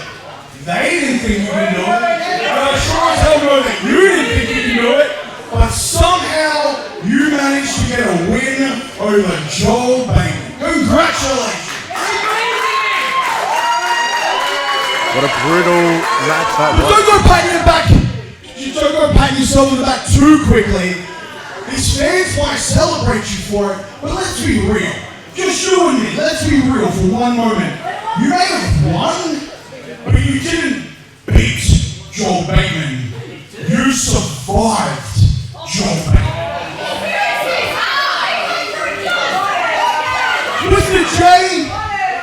They didn't think you could do it. And I sure as hell know that you didn't think you could do it. But somehow you managed to get a win over Joel Bateman. Congratulations. What a brutal match that was. Don't go patting your back. You don't go patting yourself on the back too quickly. These fans want to celebrate you for it, but let's be real. Just you and me, let's be real for one moment. You may have won, but you didn't beat Joel Bateman. You survived Joel Bateman. Mr. J,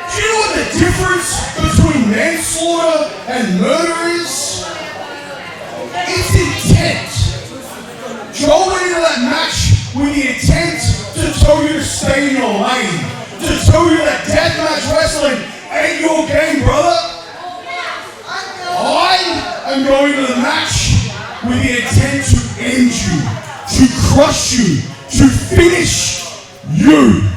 do you know what the difference between manslaughter and murder is? It's intent. Joel went into that match with the intent to tell you to stay in your lane, to tell you that deathmatch wrestling ain't your game, brother. I am going to the match with the intent to end you, to crush you, to finish you.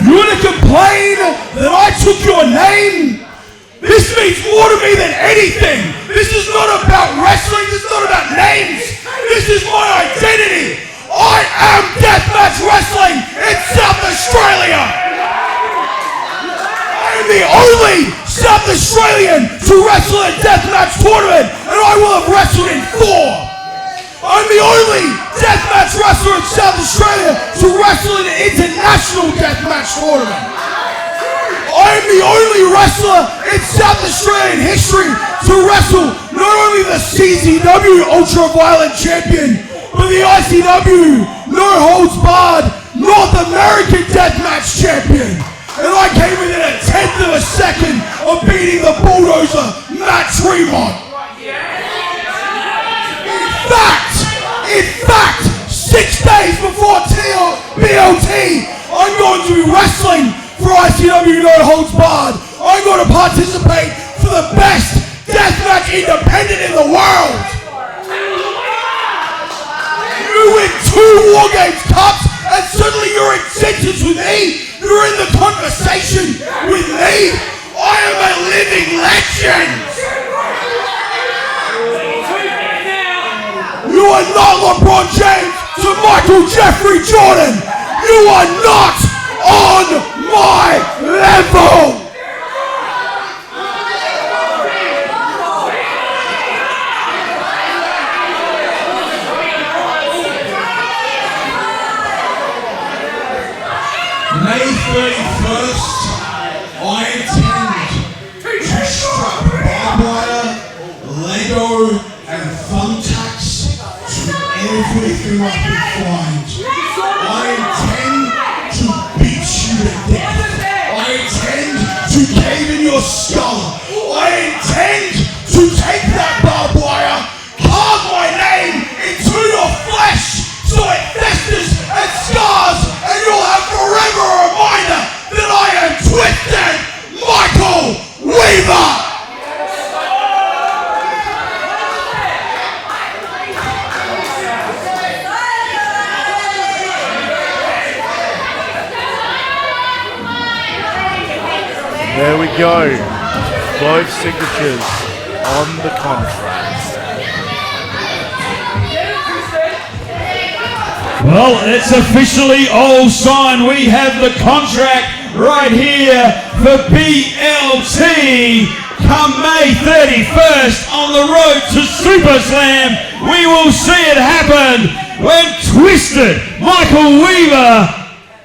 You want to complain that I took your name? This means more to me than anything. This is not about wrestling. This is not about names. This is my identity. I am Deathmatch Wrestling in South Australia. I am the only South Australian to wrestle in a deathmatch tournament, and I will have wrestled in 4. I'm the only deathmatch wrestler in South Australia to wrestle in an international deathmatch tournament. I am the only wrestler in South Australian history to wrestle not only the CZW Ultraviolent Champion, but the ICW No Holds Barred North American Deathmatch Champion. And I came within a 10th of a second of beating the bulldozer, Matt Tremont. In fact, 6 days before BLT, I'm going to be wrestling for ICW No Holds Barred. I'm going to participate for the best deathmatch independent in the world. You win 2 War Games Cups and suddenly you're in sentence with me? You're in the conversation with me? I am a living legend! You are not LeBron James to Michael Jeffrey Jordan! You are not on my level! May 31st, I intend to strap barbed wire, Lego, and thumbtacks to everything I can find. I intend to beat you to death. I intend to cave in your skull. I intend to take that barbed wire, carve my name into your flesh so it festers and scars, and you'll have forever a reminder that I am Twisted Michael Weaver! There we go. Both signatures on the contract. Well, it's officially all signed. We have the contract right here for BLT. Come May 31st on the road to Super Slam, we will see it happen when Twisted Michael Weaver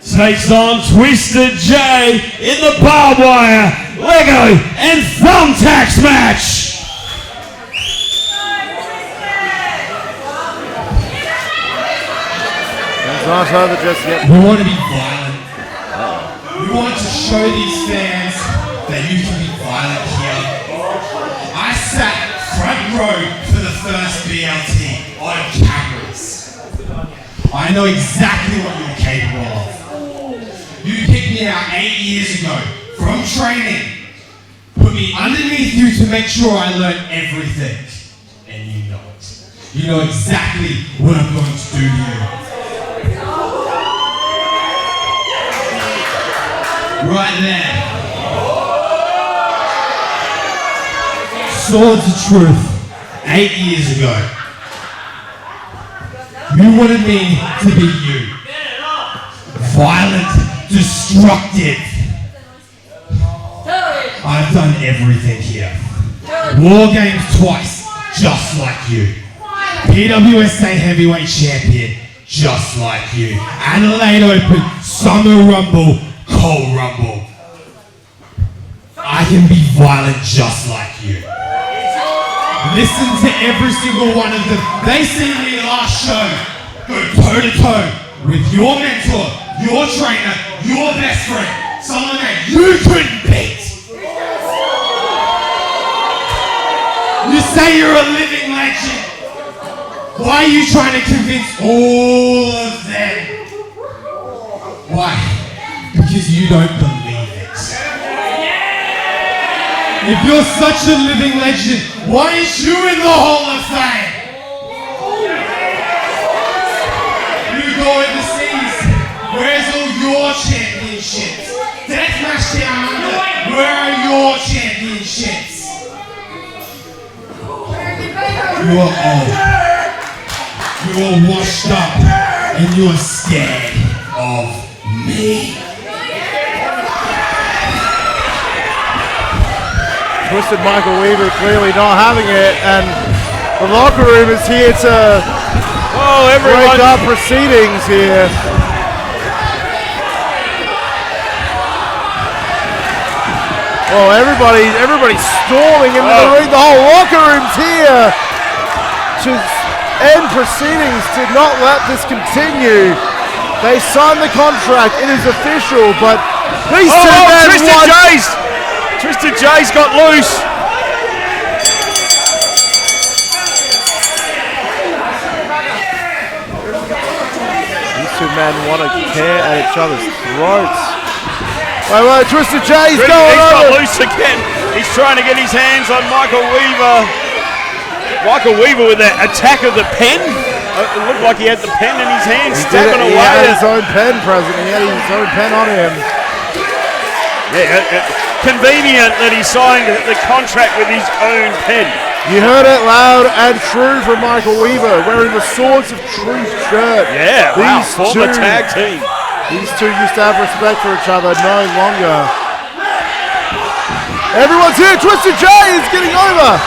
takes on Twisted J in the barbed wire, Lego and thumbtacks match. Not over just yet. We want to be violent. We want to show these fans that you can be violent here. I sat front row for the first BLT on cameras. I know exactly what you're capable of. You picked me out 8 years ago from training, put me underneath you to make sure I learned everything. And you know it. You know exactly what I'm going to do to you. Right there. Swords of Truth, 8 years ago. You wanted me to be you. Violent, destructive. I've done everything here. War Games twice, just like you. PWSA Heavyweight Champion, just like you. Adelaide Open, Summer Rumble, Cold Rumble. I can be violent just like you. Listen to every single one of them. They see me last show go toe to toe with your mentor, your trainer, your best friend, someone that you couldn't beat. You say you're a living legend. Why are you trying to convince all of them? Why? Because you don't believe it. If you're such a living legend, why aren't you in the Hall of Fame? You go overseas, where's all your championships? Deathmatch Down Under, where are your championships? You are old. You are washed up, and you are scared of me. Twisted Michael Weaver clearly not having it, and the locker room is here to break up proceedings here. Oh, everybody's storming into the ring. The whole locker room's here to end proceedings, to not let this continue. They signed the contract, it is official, but these two men Twisted J's got loose. These two men want to tear at each other's throats. Wait, Twisted J's going He's over. got loose again. He's trying to get his hands on Michael Weaver. Michael Weaver with that attack of the pen. It looked like he had the pen in his hand, stabbing away. He had his own pen, President. He had his own pen on him. Yeah, convenient that he signed the contract with his own pen. You heard it loud and true from Michael Weaver, wearing the Swords of Truth shirt. Yeah, wow, former tag team. These two used to have respect for each other, no longer. Everyone's here. Twisted J is getting over.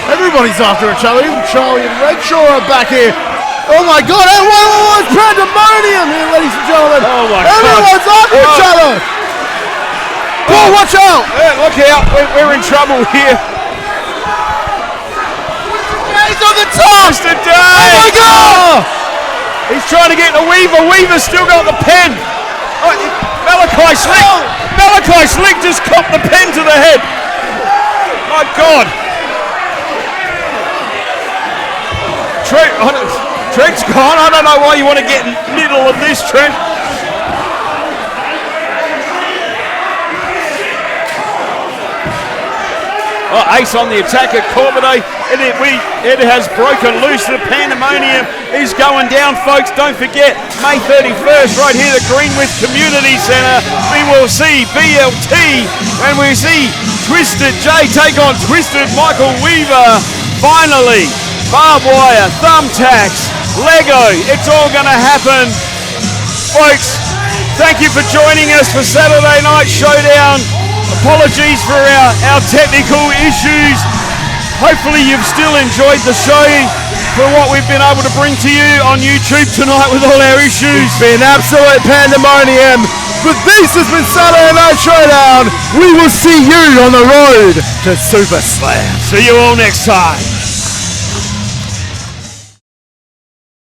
Everybody's after each other. Even Charlie and REDSHAW are back here. Oh my God! It's pandemonium here, ladies and gentlemen. Oh my Everyone's God. after each other. Paul, watch out! Look out! We're in trouble here. He's on the top! Mr. Day! Oh my God! He's trying to get to Weaver. Weaver's still got the pen. Oh, Malachi Slick just copped the pen to the head. My God. Trent's gone. I don't know why you want to get in the middle of this, Trent. Oh, Ace on the attack at Corvidae. It has broken loose. The pandemonium is going down, folks. Don't forget, May 31st, right here at Greenwich Community Centre, we will see BLT, and we see Twisted J take on Twisted Michael Weaver. Finally, barbed wire, thumbtacks, Lego, it's all going to happen. Folks, thank you for joining us for Saturday Night Showdown. Apologies for our technical issues. Hopefully you've still enjoyed the show for what we've been able to bring to you on YouTube tonight with all our issues. It's been absolute pandemonium, but this has been Saturday Night Showdown. We will see you on the road to Super Slam. See you all next time.